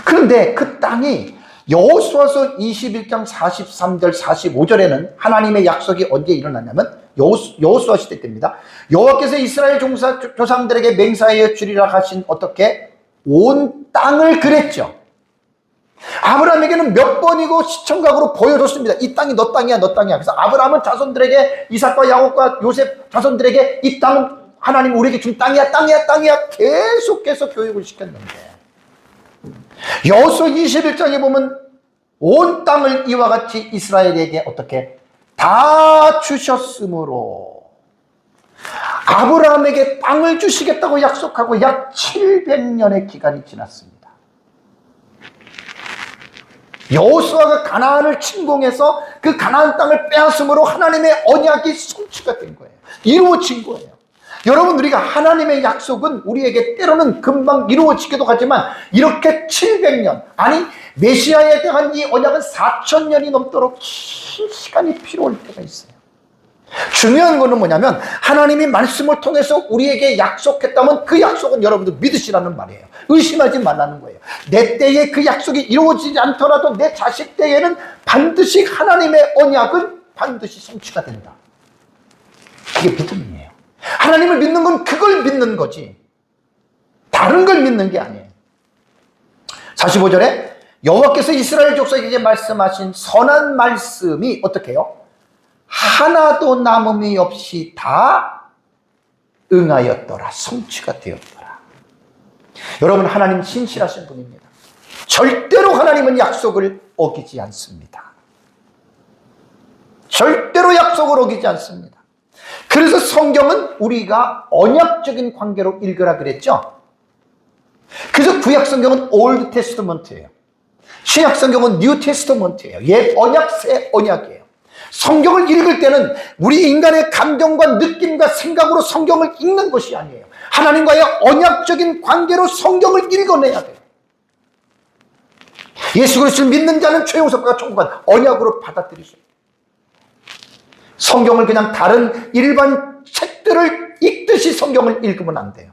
Speaker 1: 그런데 그 땅이 여호수아서 21장 43절 45절에는 하나님의 약속이 언제 일어났냐면 여호수아 시대 때입니다. 여호와께서 이스라엘 조상들에게 맹세하여 주리라 하신 어떻게 온 땅을 그랬죠. 아브라함에게는 몇 번이고 시청각으로 보여줬습니다. 이 땅이 너 땅이야, 너 땅이야. 그래서 아브라함은 자손들에게 이삭과 야곱과 요셉 자손들에게 이 땅은 하나님 우리에게 준 땅이야, 땅이야, 땅이야 계속해서 교육을 시켰는데 여호수아 21장에 보면 온 땅을 이와 같이 이스라엘에게 어떻게 다 주셨으므로 아브라함에게 땅을 주시겠다고 약속하고 약 700년의 기간이 지났습니다. 여호수아가 가나안을 침공해서 그 가나안 땅을 빼앗음으로 하나님의 언약이 성취가 된 거예요. 이루어진 거예요. 여러분, 우리가 하나님의 약속은 우리에게 때로는 금방 이루어지기도 하지만 이렇게 700년, 아니 메시아에 대한 이 언약은 4000년이 넘도록 긴 시간이 필요할 때가 있어요. 중요한 거는 뭐냐면 하나님이 말씀을 통해서 우리에게 약속했다면 그 약속은 여러분들 믿으시라는 말이에요. 의심하지 말라는 거예요. 내 때에 그 약속이 이루어지지 않더라도 내 자식 때에는 반드시 하나님의 언약은 반드시 성취가 된다. 그게 믿음이에요. 하나님을 믿는 건 그걸 믿는 거지 다른 걸 믿는 게 아니에요. 45절에 여호와께서 이스라엘 족속에게 말씀하신 선한 말씀이 어떻게 해요? 하나도 남음이 없이 다 응하였더라. 성취가 되었더라. 여러분, 하나님 신실하신 분입니다. 절대로 하나님은 약속을 어기지 않습니다. 절대로 약속을 어기지 않습니다. 그래서 성경은 우리가 언약적인 관계로 읽으라 그랬죠. 그래서 구약 성경은 올드 테스트먼트예요. 신약 성경은 뉴 테스트먼트예요. 옛 언약, 새 언약이에요. 성경을 읽을 때는 우리 인간의 감정과 느낌과 생각으로 성경을 읽는 것이 아니에요. 하나님과의 언약적인 관계로 성경을 읽어내야 돼요. 예수 그리스도를 믿는 자는 죄 용서가 천국가 언약으로 받아들이십니다. 성경을 그냥 다른 일반 책들을 읽듯이 성경을 읽으면 안 돼요.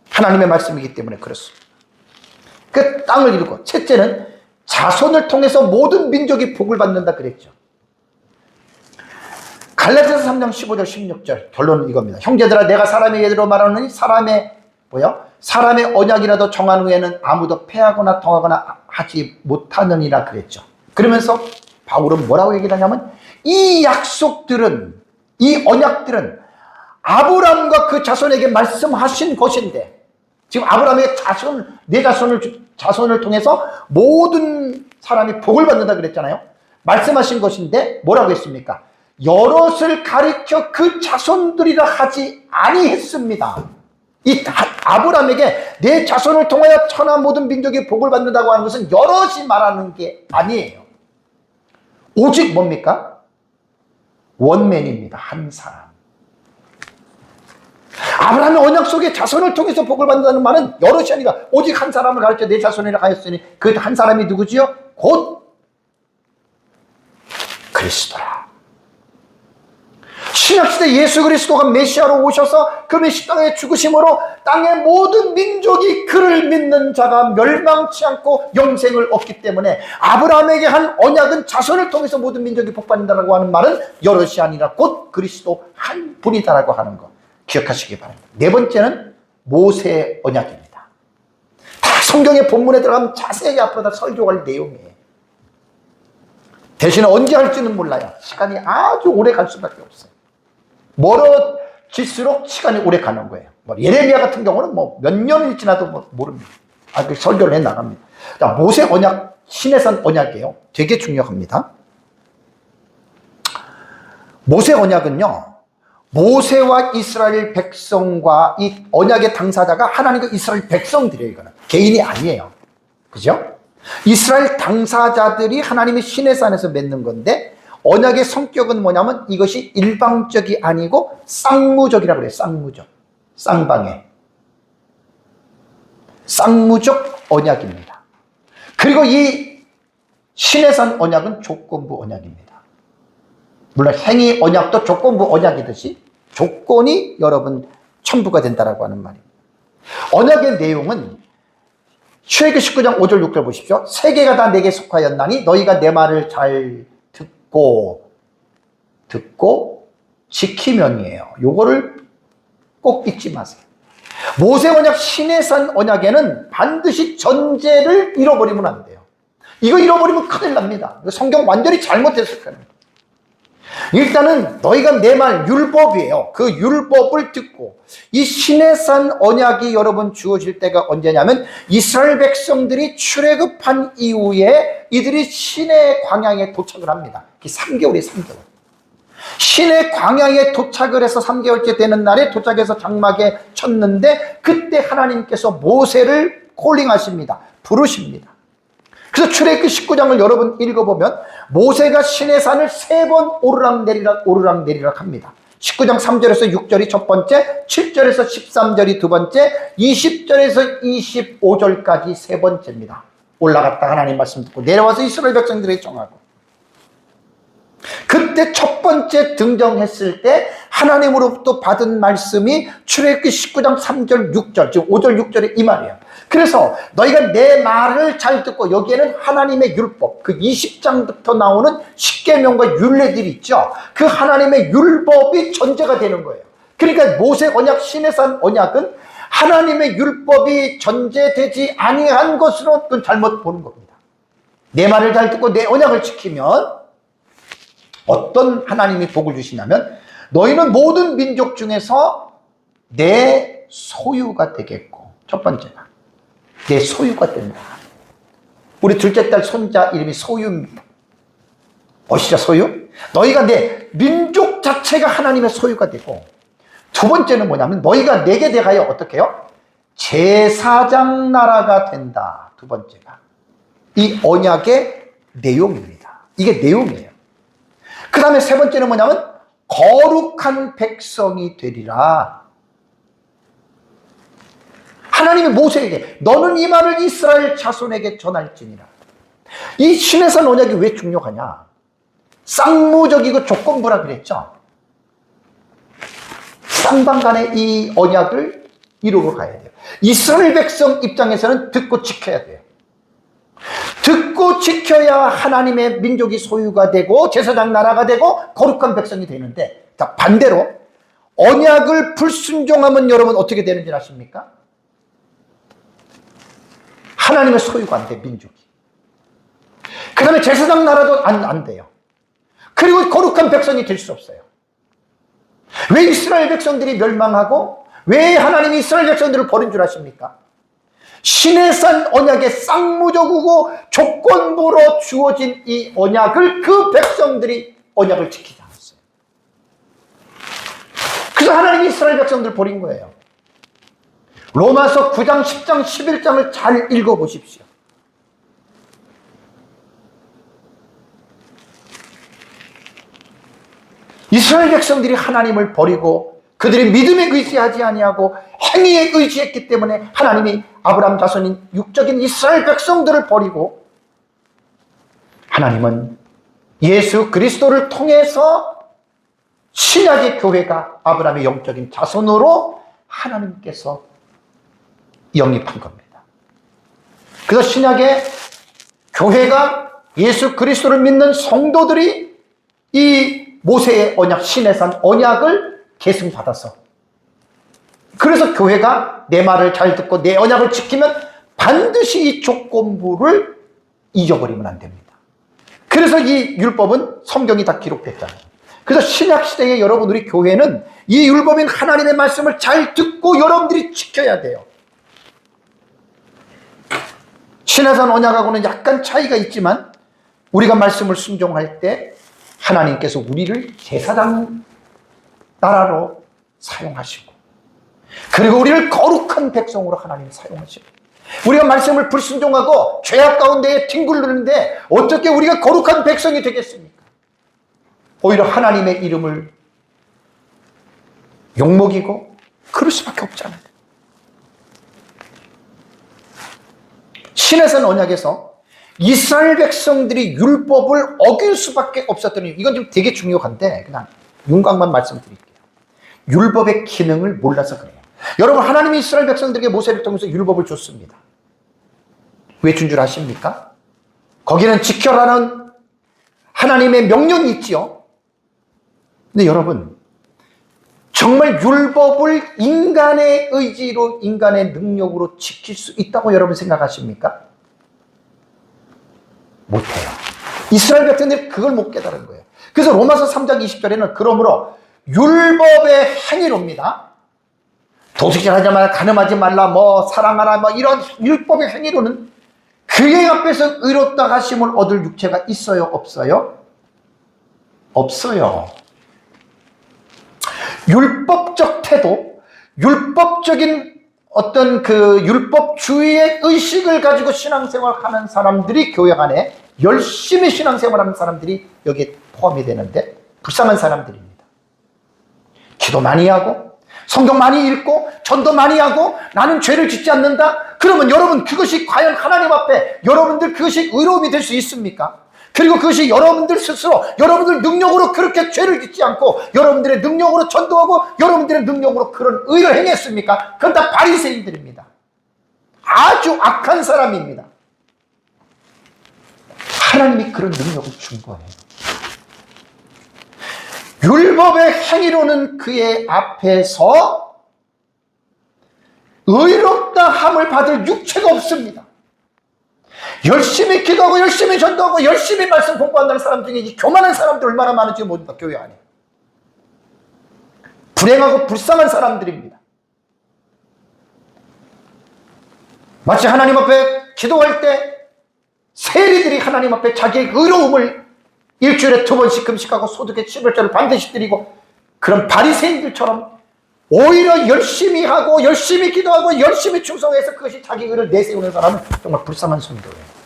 Speaker 1: 하나님의 말씀이기 때문에 그렇습니다. 그 땅을 이루고, 셋째는 자손을 통해서 모든 민족이 복을 받는다 그랬죠. 갈라디아서 3장 15절 16절 결론은 이겁니다. 형제들아, 내가 사람의 예대로 말하노니 사람의 언약이라도 정한 후에는 아무도 패하거나 당하거나 하지 못하느니라 그랬죠. 그러면서 바울은 뭐라고 얘기를 하냐면, 이 약속들은, 이 언약들은 아브라함과 그 자손에게 말씀하신 것인데, 지금 아브라함의 내 자손을 통해서 모든 사람이 복을 받는다 그랬잖아요. 말씀하신 것인데 뭐라고 했습니까? 여럿을 가리켜 그 자손들이라 하지 아니했습니다. 이 아브라함에게 내 자손을 통하여 천하 모든 민족이 복을 받는다고 하는 것은 여럿이 말하는 게 아니에요. 오직 뭡니까? 원맨입니다. 한 사람. 아브라함의 언약 속에 자손을 통해서 복을 받는다는 말은 여럿이 아니라 오직 한 사람을 가르쳐 내 자손이라 하였으니 그 한 사람이 누구지요? 곧 그리스도라. 신약시대 예수 그리스도가 메시아로 오셔서 그 메시 땅에 죽으심으로 땅의 모든 민족이 그를 믿는 자가 멸망치 않고 영생을 얻기 때문에 아브라함에게 한 언약은 자손을 통해서 모든 민족이 복받는다라고 하는 말은 여럿이 아니라 곧 그리스도 한 분이다라고 하는 것 기억하시기 바랍니다. 네 번째는 모세의 언약입니다. 다 성경의 본문에 들어가면 자세하게 앞으로 다 설교할 내용이에요. 대신에 언제 할지는 몰라요. 시간이 아주 오래 갈 수밖에 없어요. 멀어질수록 시간이 오래 가는 거예요. 예레미야 같은 경우는 몇 년이 지나도 모릅니다. 그 설교를 해 나갑니다. 자, 모세 언약, 시내산 언약이에요. 되게 중요합니다. 모세 언약은요, 모세와 이스라엘 백성과 이 언약의 당사자가 하나님과 이스라엘 백성들이에요. 이거는 개인이 아니에요. 그죠? 이스라엘 당사자들이 하나님의 시내산에서 맺는 건데, 언약의 성격은 뭐냐면 이것이 일방적이 아니고 쌍무적이라고 그래요. 쌍무적. 쌍방의. 쌍무적 언약입니다. 그리고 이 시내산 언약은 조건부 언약입니다. 물론 행위 언약도 조건부 언약이듯이 조건이 여러분 첨부가 된다라고 하는 말입니다. 언약의 내용은 출애굽기 19장 5절 6절 보십시오. 세계가 다 내게 속하였나니 너희가 내 말을 잘 듣고 지키면이에요. 요거를 꼭 잊지 마세요. 모세 언약, 시내산 언약에는 반드시 전제를 잃어버리면 안 돼요. 이거 잃어버리면 큰일 납니다. 성경 완전히 잘못했을 거예요. 일단은 너희가 내 말, 율법이에요. 그 율법을 듣고, 이 시내산 언약이 여러분 주어질 때가 언제냐면 이스라엘 백성들이 출애굽한 이후에 이들이 시내 광야에 도착을 합니다. 3개월이에요. 3개월. 시내 광야에 도착을 해서 3개월째 되는 날에 도착해서 장막에 쳤는데, 그때 하나님께서 모세를 콜링하십니다. 부르십니다. 그래서 출애굽기 19장을 여러분 읽어보면 모세가 시내산을 3번 오르락내리락 합니다. 19장 3절에서 6절이 첫 번째, 7절에서 13절이 두 번째, 20절에서 25절까지 세 번째입니다. 올라갔다 하나님 말씀 듣고 내려와서 이스라엘 백성들에게 정하고, 그때 첫 번째 등정했을 때 하나님으로부터 받은 말씀이 출애굽기 19장 3절 6절, 지금 5절 6절의 이 말이에요. 그래서 너희가 내 말을 잘 듣고, 여기에는 하나님의 율법, 그 20장부터 나오는 십계명과 율례들이 있죠. 그 하나님의 율법이 전제가 되는 거예요. 그러니까 모세 언약, 시내산 언약은 하나님의 율법이 전제되지 아니한 것으로 그건 잘못 보는 겁니다. 내 말을 잘 듣고 내 언약을 지키면 어떤 하나님이 복을 주시냐면, 너희는 모든 민족 중에서 내 소유가 되겠고, 첫 번째가 내 소유가 된다. 우리 둘째 딸 손자 이름이 소유입니다. 멋이죠, 소유? 너희가 내 민족 자체가 하나님의 소유가 되고, 두 번째는 뭐냐면 너희가 내게 대하여 어떻게 해요? 제사장 나라가 된다. 두 번째가 이 언약의 내용입니다. 이게 내용이에요. 그 다음에 세 번째는 뭐냐면 거룩한 백성이 되리라. 하나님이 모세에게 너는 이 말을 이스라엘 자손에게 전할지니라. 이 시내산 언약이 왜 중요하냐? 쌍무적이고 조건부라 그랬죠. 쌍방간의 이 언약을 이루고 가야 돼요. 이스라엘 백성 입장에서는 듣고 지켜야 돼요. 듣고 지켜야 하나님의 민족이 소유가 되고 제사장 나라가 되고 거룩한 백성이 되는데, 자, 반대로 언약을 불순종하면 여러분 어떻게 되는지 아십니까? 하나님의 소유가 안 돼, 민족이. 그 다음에 제사장 나라도 안 돼요. 그리고 거룩한 백성이 될 수 없어요. 왜 이스라엘 백성들이 멸망하고 왜 하나님이 이스라엘 백성들을 버린 줄 아십니까? 시내산 언약의 쌍무적이고 조건부로 주어진 이 언약을 그 백성들이 언약을 지키지 않았어요. 그래서 하나님이 이스라엘 백성들을 버린 거예요. 로마서 9장, 10장, 11장을 잘 읽어보십시오. 이스라엘 백성들이 하나님을 버리고 그들이 믿음에 의지하지 아니하고 행위에 의지했기 때문에 하나님이 아브라함 자손인 육적인 이스라엘 백성들을 버리고 하나님은 예수 그리스도를 통해서 신약의 교회가 아브라함의 영적인 자손으로 하나님께서 영입한 겁니다. 그래서 신약의 교회가 예수 그리스도를 믿는 성도들이 이 모세의 언약, 시내산 언약을 계승받아서, 그래서 교회가 내 말을 잘 듣고 내 언약을 지키면 반드시 이 조건부를 잊어버리면 안 됩니다. 그래서 이 율법은 성경이 다 기록됐잖아요. 그래서 신약 시대에 여러분, 우리 교회는 이 율법인 하나님의 말씀을 잘 듣고 여러분들이 지켜야 돼요. 시내산 언약하고는 약간 차이가 있지만 우리가 말씀을 순종할 때 하나님께서 우리를 제사장 나라로 사용하시고, 그리고 우리를 거룩한 백성으로 하나님 사용하시고, 우리가 말씀을 불순종하고 죄악 가운데에 뒹굴르는데 어떻게 우리가 거룩한 백성이 되겠습니까? 오히려 하나님의 이름을 욕먹이고 그럴 수밖에 없잖아요. 시내산 언약에서 이스라엘 백성들이 율법을 어길 수밖에 없었던 이유, 이건 좀 되게 중요한데 그냥 윤곽만 말씀드릴게요. 율법의 기능을 몰라서 그래요. 여러분, 하나님이 이스라엘 백성들에게 모세를 통해서 율법을 줬습니다. 왜 준 줄 아십니까? 거기는 지켜라는 하나님의 명령이 있지요. 근데 여러분, 정말 율법을 인간의 의지로, 인간의 능력으로 지킬 수 있다고 여러분 생각하십니까? 못해요. 이스라엘 백성들이 그걸 못 깨달은 거예요. 그래서 로마서 3장 20절에는 그러므로 율법의 행위로입니다. 도둑질하지 말라, 간음하지 말라, 사랑하라, 이런 율법의 행위로는 그의 앞에서 의롭다 하심을 얻을 육체가 있어요, 없어요? 없어요. 율법적 태도, 율법적인 어떤 그 율법주의의 의식을 가지고 신앙생활하는 사람들이 교회 안에 열심히 신앙생활하는 사람들이 여기에 포함이 되는데 불쌍한 사람들입니다. 기도 많이 하고 성경 많이 읽고 전도 많이 하고 나는 죄를 짓지 않는다? 그러면 여러분, 그것이 과연 하나님 앞에 여러분들 그것이 의로움이 될 수 있습니까? 그리고 그것이 여러분들 스스로 여러분들 능력으로 그렇게 죄를 짓지 않고 여러분들의 능력으로 전도하고 여러분들의 능력으로 그런 의를 행했습니까? 그건 다 바리새인들입니다. 아주 악한 사람입니다. 하나님이 그런 능력을 준 거예요. 율법의 행위로는 그의 앞에서 의롭다 함을 받을 육체가 없습니다. 열심히 기도하고 열심히 전도하고 열심히 말씀 공부한다는 사람 중에 이 교만한 사람들 얼마나 많은지 모른다, 교회 안에. 불행하고 불쌍한 사람들입니다. 마치 하나님 앞에 기도할 때 세리들이 하나님 앞에 자기의 의로움을 일주일에 2번씩 금식하고 소득의 11조를 반드시 드리고, 그런 바리새인들처럼 오히려 열심히 하고 열심히 기도하고 열심히 충성해서 그것이 자기 의를 내세우는 사람은 정말 불쌍한 성도예요.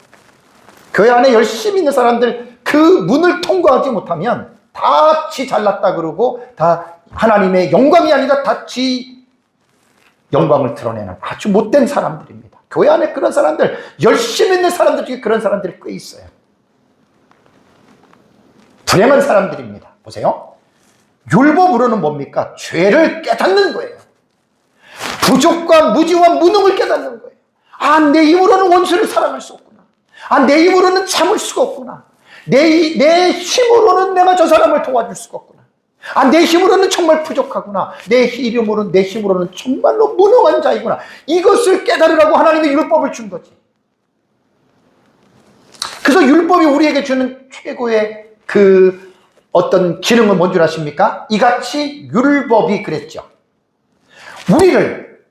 Speaker 1: 교회 안에 열심히 있는 사람들, 그 문을 통과하지 못하면 다 지 잘났다 그러고 다 하나님의 영광이 아니라 다 지 영광을 드러내는 아주 못된 사람들입니다. 교회 안에 그런 사람들, 열심히 있는 사람들 중에 그런 사람들이 꽤 있어요. 불행한 사람들입니다. 보세요. 율법으로는 뭡니까? 죄를 깨닫는 거예요. 부족과 무지와 무능을 깨닫는 거예요. 아, 내 힘으로는 원수를 사랑할 수 없구나. 아, 내 힘으로는 참을 수가 없구나. 내 힘으로는 내가 저 사람을 도와줄 수가 없구나. 아, 내 힘으로는 정말 부족하구나. 내 힘으로는 정말로 무능한 자이구나. 이것을 깨달으라고 하나님이 율법을 준 거지. 그래서 율법이 우리에게 주는 최고의 그 어떤 기능은 뭔 줄 아십니까? 이같이 율법이 그랬죠. 우리를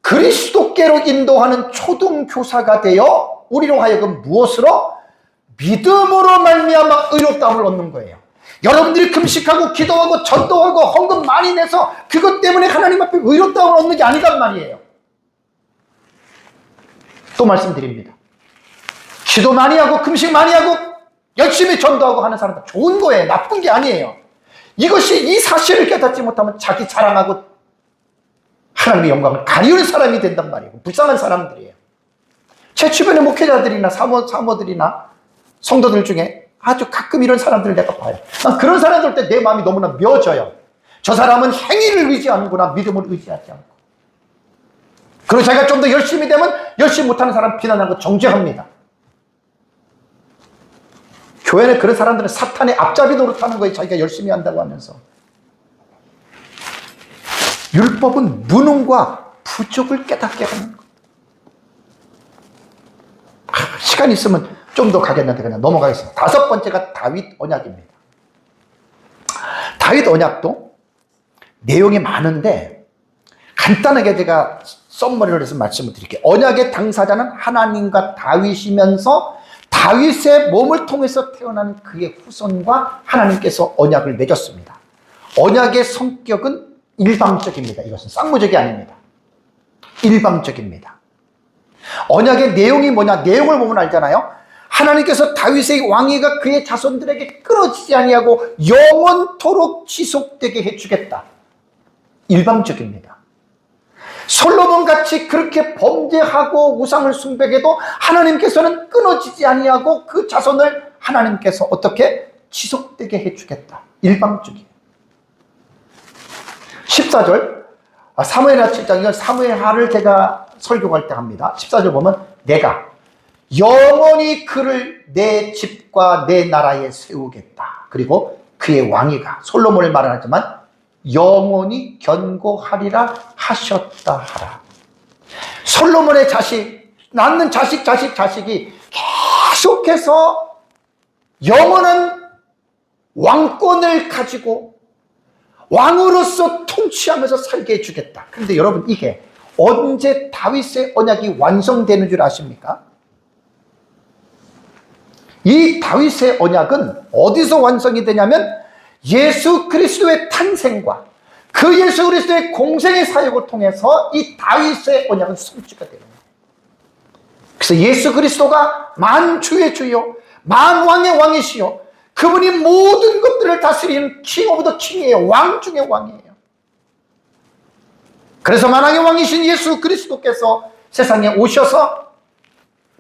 Speaker 1: 그리스도께로 인도하는 초등교사가 되어 우리로 하여금 무엇으로? 믿음으로 말미암아 의롭다함을 얻는 거예요. 여러분들이 금식하고 기도하고 전도하고 헌금 많이 내서 그것 때문에 하나님 앞에 의롭다함을 얻는 게 아니란 말이에요. 또 말씀드립니다. 기도 많이 하고 금식 많이 하고 열심히 전도하고 하는 사람들 좋은 거예요. 나쁜 게 아니에요. 이것이 이 사실을 깨닫지 못하면 자기 자랑하고 하나님의 영광을 가리우는 사람이 된단 말이에요. 불쌍한 사람들이에요. 제 주변의 목회자들이나 사모들이나 성도들 중에 아주 가끔 이런 사람들을 내가 봐요. 난 그런 사람들 때 내 마음이 너무나 묘져요. 저 사람은 행위를 의지하는구나, 믿음을 의지하지 않고. 그리고 자기가 좀 더 열심히 되면 열심히 못하는 사람 비난하는 거 정죄합니다. 교회는 그런 사람들은 사탄의 앞잡이 노릇하는 거예요. 자기가 열심히 한다고 하면서. 율법은 무능과 부족을 깨닫게 하는 거. 시간 있으면 좀 더 가겠는데 그냥 넘어가겠습니다. 다섯 번째가 다윗 언약입니다. 다윗 언약도 내용이 많은데 간단하게 제가 썸머리를 해서 말씀을 드릴게요. 언약의 당사자는 하나님과 다윗이면서 다윗의 몸을 통해서 태어난 그의 후손과 하나님께서 언약을 맺었습니다. 언약의 성격은 일방적입니다. 이것은 쌍무적이 아닙니다. 일방적입니다. 언약의 내용이 뭐냐? 내용을 보면 알잖아요. 하나님께서 다윗의 왕위가 그의 자손들에게 끊어지지 아니하고 영원토록 지속되게 해주겠다. 일방적입니다. 솔로몬 같이 그렇게 범죄하고 우상을 숭배해도 하나님께서는 끊어지지 아니하고 그 자손을 하나님께서 어떻게 지속되게 해주겠다. 일방적이에요. 14절 사무엘하 7장이요. 사무엘하를 제가 설교할 때 합니다. 14절 보면 내가 영원히 그를 내 집과 내 나라에 세우겠다. 그리고 그의 왕위가 솔로몬을 말하지만 영원히 견고하리라 하셨다 하라. 솔로몬의 자식, 낳는 자식이 계속해서 영원한 왕권을 가지고 왕으로서 통치하면서 살게 해주겠다. 그런데 여러분, 이게 언제 다윗의 언약이 완성되는 줄 아십니까? 이 다윗의 언약은 어디서 완성이 되냐면 예수 그리스도의 탄생과 그 예수 그리스도의 공생의 사역을 통해서 이 다윗의 언약은 성취가 되는 거예요. 그래서 예수 그리스도가 만주의 주요 만왕의 왕이시요 그분이 모든 것들을 다스리는 킹 오브 더 킹이에요. 왕 중의 왕이에요. 그래서 만왕의 왕이신 예수 그리스도께서 세상에 오셔서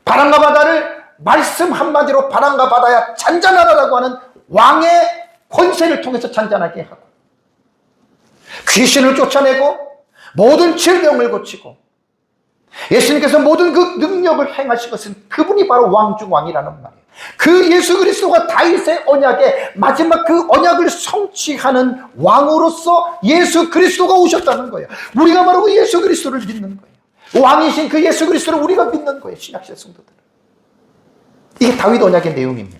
Speaker 1: 바람과 바다를 말씀 한마디로 바람과 바다야 잔잔하라고 하는 왕의 권세를 통해서 잔잔하게 하고 귀신을 쫓아내고 모든 질병을 고치고 예수님께서 모든 그 능력을 행하신 것은 그분이 바로 왕 중 왕이라는 말이에요. 그 예수 그리스도가 다윗의 언약의 마지막 그 언약을 성취하는 왕으로서 예수 그리스도가 오셨다는 거예요. 우리가 바로 그 예수 그리스도를 믿는 거예요. 왕이신 그 예수 그리스도를 우리가 믿는 거예요. 신약시대 성도들. 이게 다윗 언약의 내용입니다.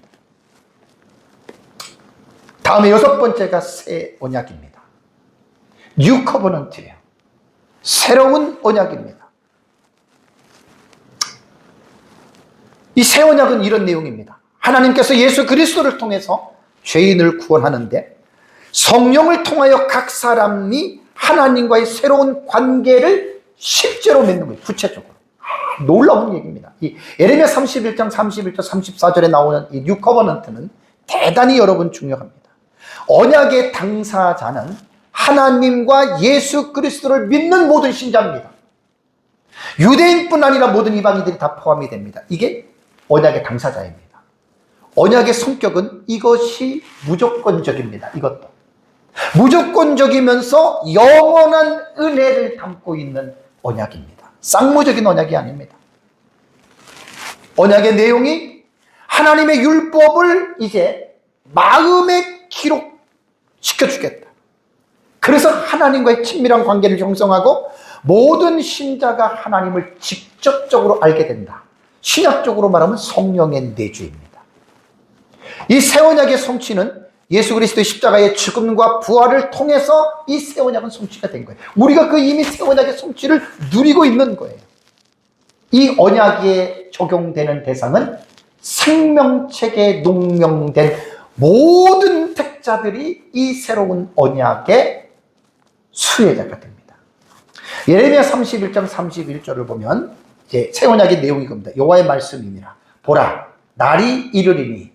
Speaker 1: 다음에 여섯 번째가 새 언약입니다. 뉴 커버넌트예요. 새로운 언약입니다. 이 새 언약은 이런 내용입니다. 하나님께서 예수 그리스도를 통해서 죄인을 구원하는데 성령을 통하여 각 사람이 하나님과의 새로운 관계를 실제로 맺는 거예요. 구체적으로. 놀라운 얘기입니다. 이 예레미야 31장 31절 34절에 나오는 이 뉴 커버넌트는 대단히 여러분 중요합니다. 언약의 당사자는 하나님과 예수 그리스도를 믿는 모든 신자입니다. 유대인뿐 아니라 모든 이방인들이 다 포함이 됩니다. 이게 언약의 당사자입니다. 언약의 성격은 이것이 무조건적입니다. 이것도 무조건적이면서 영원한 은혜를 담고 있는 언약입니다. 쌍무적인 언약이 아닙니다. 언약의 내용이 하나님의 율법을 이제 마음에 기록시켜주겠다. 그래서 하나님과의 친밀한 관계를 형성하고 모든 신자가 하나님을 직접적으로 알게 된다. 신약적으로 말하면 성령의 내주입니다. 이 새 언약의 성취는 예수 그리스도의 십자가의 죽음과 부활을 통해서 이 새 언약은 성취가 된 거예요. 우리가 그 이미 새 언약의 성취를 누리고 있는 거예요. 이 언약에 적용되는 대상은 생명책에 농명된 모든 택자들이 이 새로운 언약의 수혜자가 됩니다. 예레미야 31장 31절을 보면 이제 새 언약의 내용이 겁니다. 여호와의 말씀이니라. 보라, 날이 이르리니,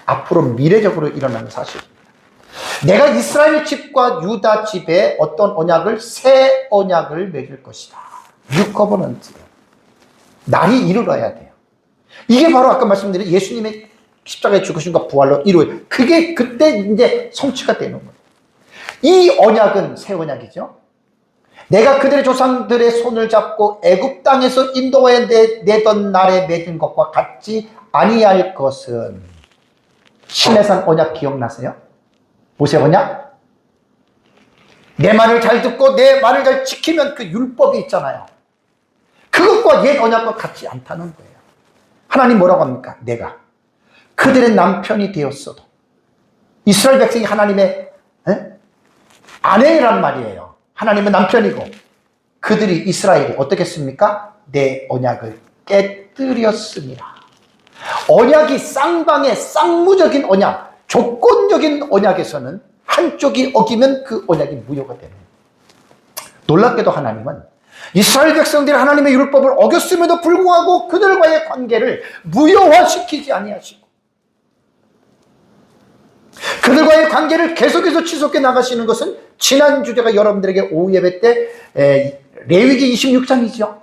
Speaker 1: 앞으로 미래적으로 일어나는 사실입니다. 내가 이스라엘 집과 유다 집에 어떤 언약을, 새 언약을 맺을 것이다. New Covenant. 날이 이르러야 돼요. 이게 바로 아까 말씀드린 예수님의 십자가에 죽으심과 부활로 이루어요. 그게 그때 이제 성취가 되는 거예요. 이 언약은 새 언약이죠. 내가 그들의 조상들의 손을 잡고 애굽 땅에서 인도하여 내던 날에 맺은 것과 같지 아니할 것은, 시내산 언약 기억나세요? 모세 언약? 내 말을 잘 듣고 내 말을 잘 지키면 그 율법이 있잖아요. 그것과 옛 언약과 같지 않다는 거예요. 하나님 뭐라고 합니까? 내가 그들의 남편이 되었어도, 이스라엘 백성이 하나님의 아내란 말이에요. 하나님의 남편이고, 그들이, 이스라엘이 어떻게 했습니까? 내 언약을 깨뜨렸습니다. 언약이 쌍방의 쌍무적인 언약, 조건적인 언약에서는 한쪽이 어기면 그 언약이 무효가 되는 거예요. 놀랍게도 하나님은 이스라엘 백성들이 하나님의 율법을 어겼음에도 불구하고 그들과의 관계를 무효화시키지 아니하시고, 그들과의 관계를 계속해서 지속해 나가시는 것은 지난 주제가 여러분들에게 오후 예배 때 레위기 26장이죠.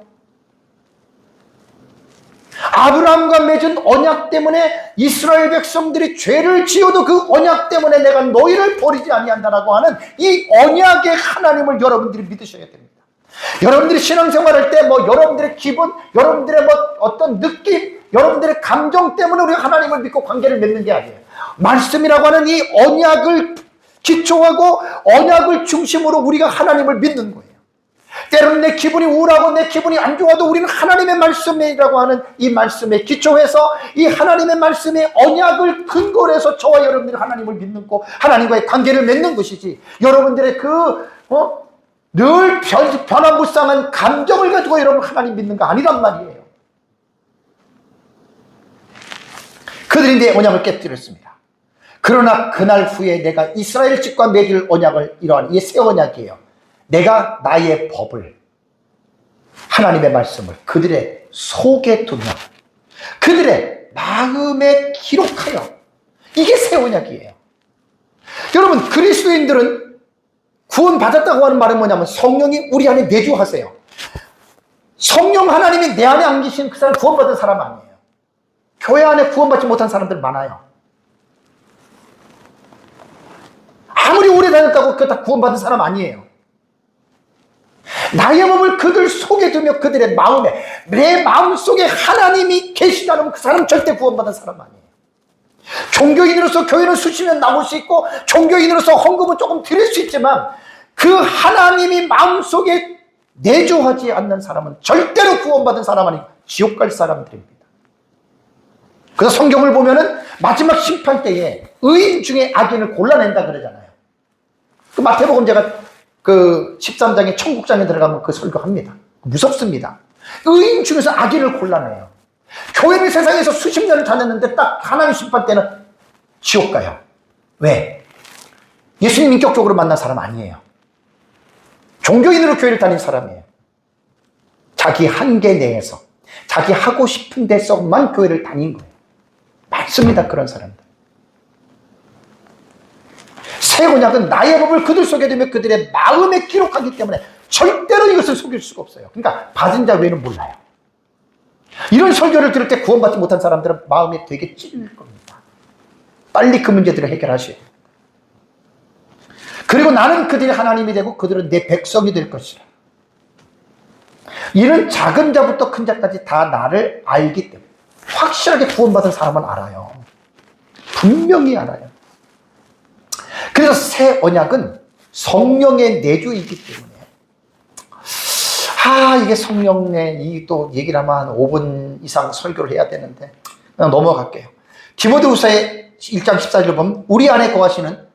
Speaker 1: 아브라함과 맺은 언약 때문에 이스라엘 백성들이 죄를 지어도 그 언약 때문에 내가 너희를 버리지 아니한다라고 하는 이 언약의 하나님을 여러분들이 믿으셔야 됩니다. 여러분들이 신앙생활할 때 여러분들의 기분, 여러분들의 어떤 느낌, 여러분들의 감정 때문에 우리가 하나님을 믿고 관계를 맺는 게 아니에요. 말씀이라고 하는 이 언약을 기초하고 언약을 중심으로 우리가 하나님을 믿는 거예요. 때로는 내 기분이 우울하고 내 기분이 안 좋아도 우리는 하나님의 말씀이라고 하는 이 말씀에 기초해서 이 하나님의 말씀의 언약을 근거로 해서 저와 여러분들이 하나님을 믿는 거, 하나님과의 관계를 맺는 것이지, 여러분들의 늘 변화무쌍한 감정을 가지고 여러분 하나님 믿는 거 아니란 말이에요. 그들이 내 언약을 깨뜨렸습니다. 그러나 그날 후에 내가 이스라엘 집과 맺을 언약을, 이러한 이 새 언약이에요. 내가 나의 법을, 하나님의 말씀을 그들의 속에 두며 그들의 마음에 기록하여, 이게 새 언약이에요. 여러분, 그리스도인들은 구원받았다고 하는 말은 뭐냐면 성령이 우리 안에 내주하세요. 성령 하나님이 내 안에 안 계신 그 사람 구원받은 사람 아니에요. 교회 안에 구원받지 못한 사람들 많아요. 아무리 오래 다녔다고 그거 다 구원받은 사람 아니에요. 나의 법을 그들 속에 두며 그들의 마음에, 내 마음속에 하나님이 계시다면 그 사람 절대 구원받은 사람 아니에요. 종교인으로서 교회는 수시면 나올 수 있고 종교인으로서 헌금은 조금 드릴 수 있지만 그 하나님이 마음속에 내주하지 않는 사람은 절대로 구원받은 사람 아니고 지옥 갈 사람들입니다. 그래서 성경을 보면은 마지막 심판 때에 의인 중에 악인을 골라낸다 그러잖아요. 그 마태복음 제가 그 13장에 천국장에 들어가면 그 설교합니다. 무섭습니다. 의인 중에서 악인을 골라내요. 교회를 세상에서 수십 년을 다녔는데 딱 하나님 심판 때는 지옥 가요. 왜? 예수님 인격적으로 만난 사람 아니에요. 종교인으로 교회를 다닌 사람이에요. 자기 한계 내에서 자기 하고 싶은 데서만 교회를 다닌 거예요. 많습니다, 그런 사람들. 새 언약은 나의 법을 그들 속에 두며 그들의 마음에 기록하기 때문에 절대로 이것을 속일 수가 없어요. 그러니까 받은 자 외에는 몰라요. 이런 설교를 들을 때 구원받지 못한 사람들은 마음이 되게 찔릴 겁니다. 빨리 그 문제들을 해결하셔야 돼요. 그리고 나는 그들이 하나님이 되고 그들은 내 백성이 될 것이라. 이런 작은 자부터 큰 자까지 다 나를 알기 때문에 확실하게 구원받은 사람은 알아요. 분명히 알아요. 그래서 새 언약은 성령의 내주이기 때문에 이게 성령의 이 또 얘기를 하면 한 5분 이상 설교를 해야 되는데 그냥 넘어갈게요. 디모데후서의 1장 14절을 보면 우리 안에 거하시는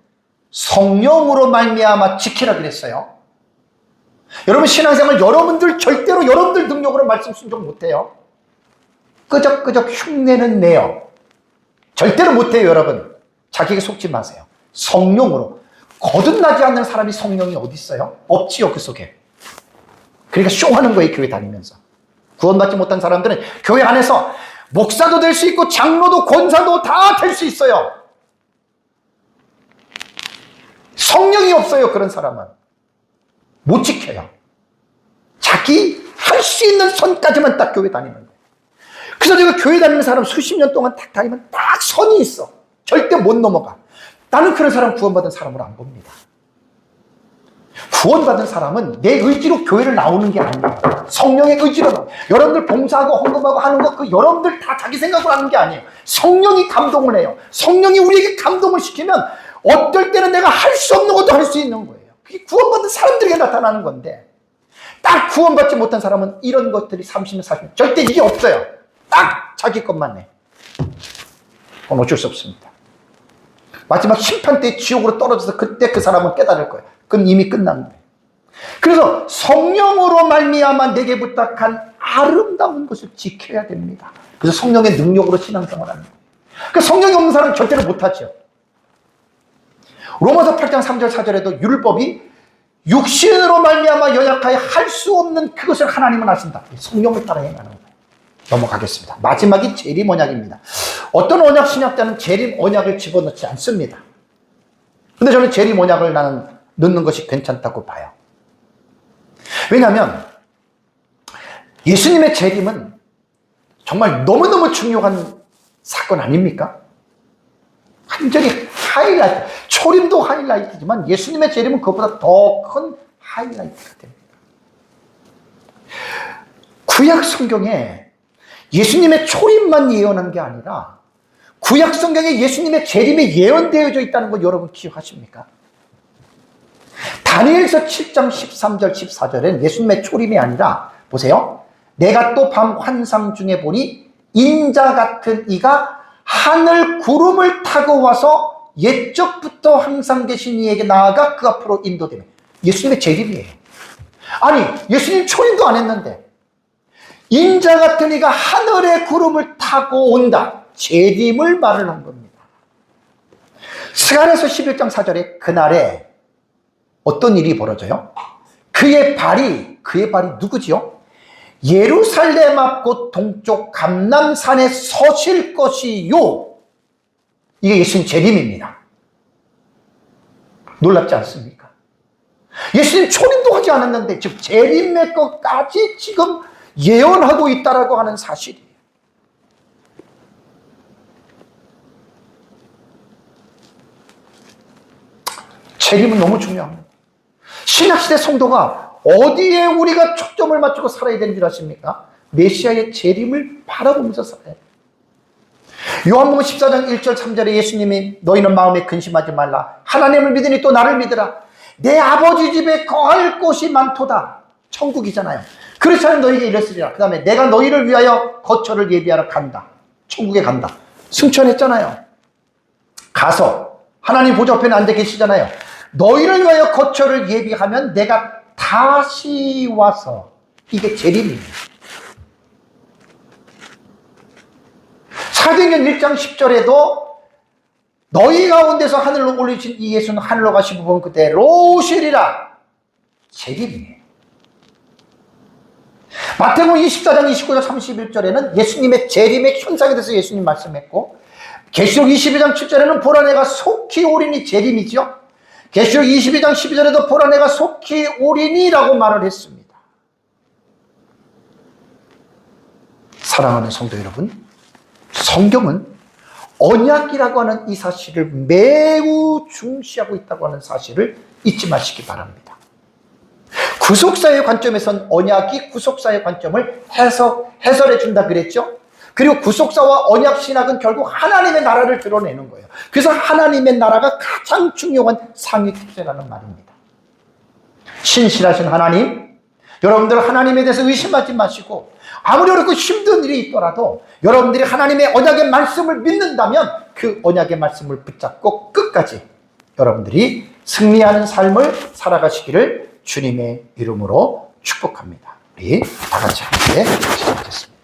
Speaker 1: 성령으로 말미암아 지키라 그랬어요. 여러분 신앙생활 여러분들 절대로 여러분들 능력으로 말씀 순종 못해요. 끄적끄적 흉내는 내요. 절대로 못해요. 여러분 자기에게 속지 마세요. 성령으로 거듭나지 않는 사람이 성령이 어디 있어요? 없지요. 그 속에. 그러니까 쇼하는 거예요. 교회 다니면서. 구원받지 못한 사람들은 교회 안에서 목사도 될 수 있고 장로도 권사도 다 될 수 있어요. 성령이 없어요. 그런 사람은 못 지켜요. 자기 할 수 있는 선까지만 딱 교회 다니는 거예요. 그래서 제가 교회 다니는 사람 수십 년 동안 딱 다니면 딱 선이 있어. 절대 못 넘어가. 나는 그런 사람 구원받은 사람으로 안 봅니다. 구원받은 사람은 내 의지로 교회를 나오는 게 아니에요. 성령의 의지로 나와요. 여러분들 봉사하고 헌금하고 하는 거 그 여러분들 다 자기 생각으로 하는 게 아니에요. 성령이 감동을 해요. 성령이 우리에게 감동을 시키면 어떨 때는 내가 할 수 없는 것도 할 수 있는 거예요. 그게 구원받은 사람들에게 나타나는 건데 딱 구원받지 못한 사람은 이런 것들이 30년, 40년 절대 이게 없어요. 딱 자기 것만 해. 그건 어쩔 수 없습니다. 마지막 심판 때 지옥으로 떨어져서 그때 그 사람은 깨달을 거예요. 그건 이미 끝난 거예요. 그래서 성령으로 말미암아 내게 부탁한 아름다운 것을 지켜야 됩니다. 그래서 성령의 능력으로 신앙생활을 하는 거예요. 그 성령이 없는 사람은 절대로 못하죠. 로마서 8장 3절 4절에도 율법이 육신으로 말미암아 연약하여 할 수 없는 그것을 하나님은 하신다. 성령을 따라 행하는 거예요. 넘어가겠습니다. 마지막이 재림 언약입니다. 어떤 언약 신학자는 재림 언약을 집어넣지 않습니다. 근데 저는 재림 언약을 나는 넣는 것이 괜찮다고 봐요. 왜냐하면 예수님의 재림은 정말 너무너무 중요한 사건 아닙니까? 완전히 하이라이트, 초림도 하이라이트지만 예수님의 재림은 그것보다 더 큰 하이라이트가 됩니다. 구약 성경에 예수님의 초림만 예언한 게 아니라 구약 성경에 예수님의 재림이 예언되어져 있다는 거 여러분 기억하십니까? 다니엘서 7장 13절 14절엔 예수님의 초림이 아니라 보세요. 내가 또 밤 환상 중에 보니 인자 같은 이가 하늘 구름을 타고 와서 옛적부터 항상 계신 이에게 나아가 그 앞으로 인도되며 예수님의 재림이에요. 아니 예수님 초림도 안 했는데 인자 같은 이가 하늘의 구름을 타고 온다. 재림을 말을 한 겁니다. 스가랴서 11장 4절에 그날에 어떤 일이 벌어져요? 그의 발이 누구지요? 예루살렘 앞곳 동쪽 감람산에 서실 것이요. 이게 예수님 재림입니다. 놀랍지 않습니까? 예수님 초림도 하지 않았는데 지금 재림의 것까지 지금 예언하고 있다라고 하는 사실이에요. 재림은 너무 중요합니다. 신약시대 성도가 어디에 우리가 초점을 맞추고 살아야 되는 줄 아십니까? 메시아의 재림을 바라보면서 살아야 돼요. 요한복음 14장 1절 3절에 예수님이 너희는 마음에 근심하지 말라. 하나님을 믿으니 또 나를 믿으라. 내 아버지 집에 거할 곳이 많도다. 천국이잖아요. 그렇지 않으면 너희에게 이랬으리라. 그 다음에 내가 너희를 위하여 거처를 예비하러 간다. 천국에 간다. 승천했잖아요. 가서 하나님 보좌 앞에 앉아 계시잖아요. 너희를 위하여 거처를 예비하면 내가 다시 와서 이게 재림입니다. 사도행전 1장 10절에도 너희 가운데서 하늘로 올리신 이 예수는 하늘로 가시고 본 그대로 오시리라. 재림이에요. 마태복음 24장 29절 31절에는 예수님의 재림의 현상에 대해서 예수님 말씀했고 계시록 22장 7절에는 보라 내가 속히 오리니 재림이죠. 계시록 22장 12절에도 보라 내가 속히 오리니라고 말을 했습니다. 사랑하는 성도 여러분, 성경은 언약이라고 하는 이 사실을 매우 중시하고 있다고 하는 사실을 잊지 마시기 바랍니다. 구속사의 관점에선 언약이 구속사의 관점을 해설해 준다 그랬죠. 그리고 구속사와 언약 신학은 결국 하나님의 나라를 드러내는 거예요. 그래서 하나님의 나라가 가장 중요한 상위 특징이라는 말입니다. 신실하신 하나님, 여러분들 하나님에 대해서 의심하지 마시고 아무리 어렵고 힘든 일이 있더라도 여러분들이 하나님의 언약의 말씀을 믿는다면 그 언약의 말씀을 붙잡고 끝까지 여러분들이 승리하는 삶을 살아가시기를 주님의 이름으로 축복합니다. 우리 다 같이 함께 시작하겠습니다.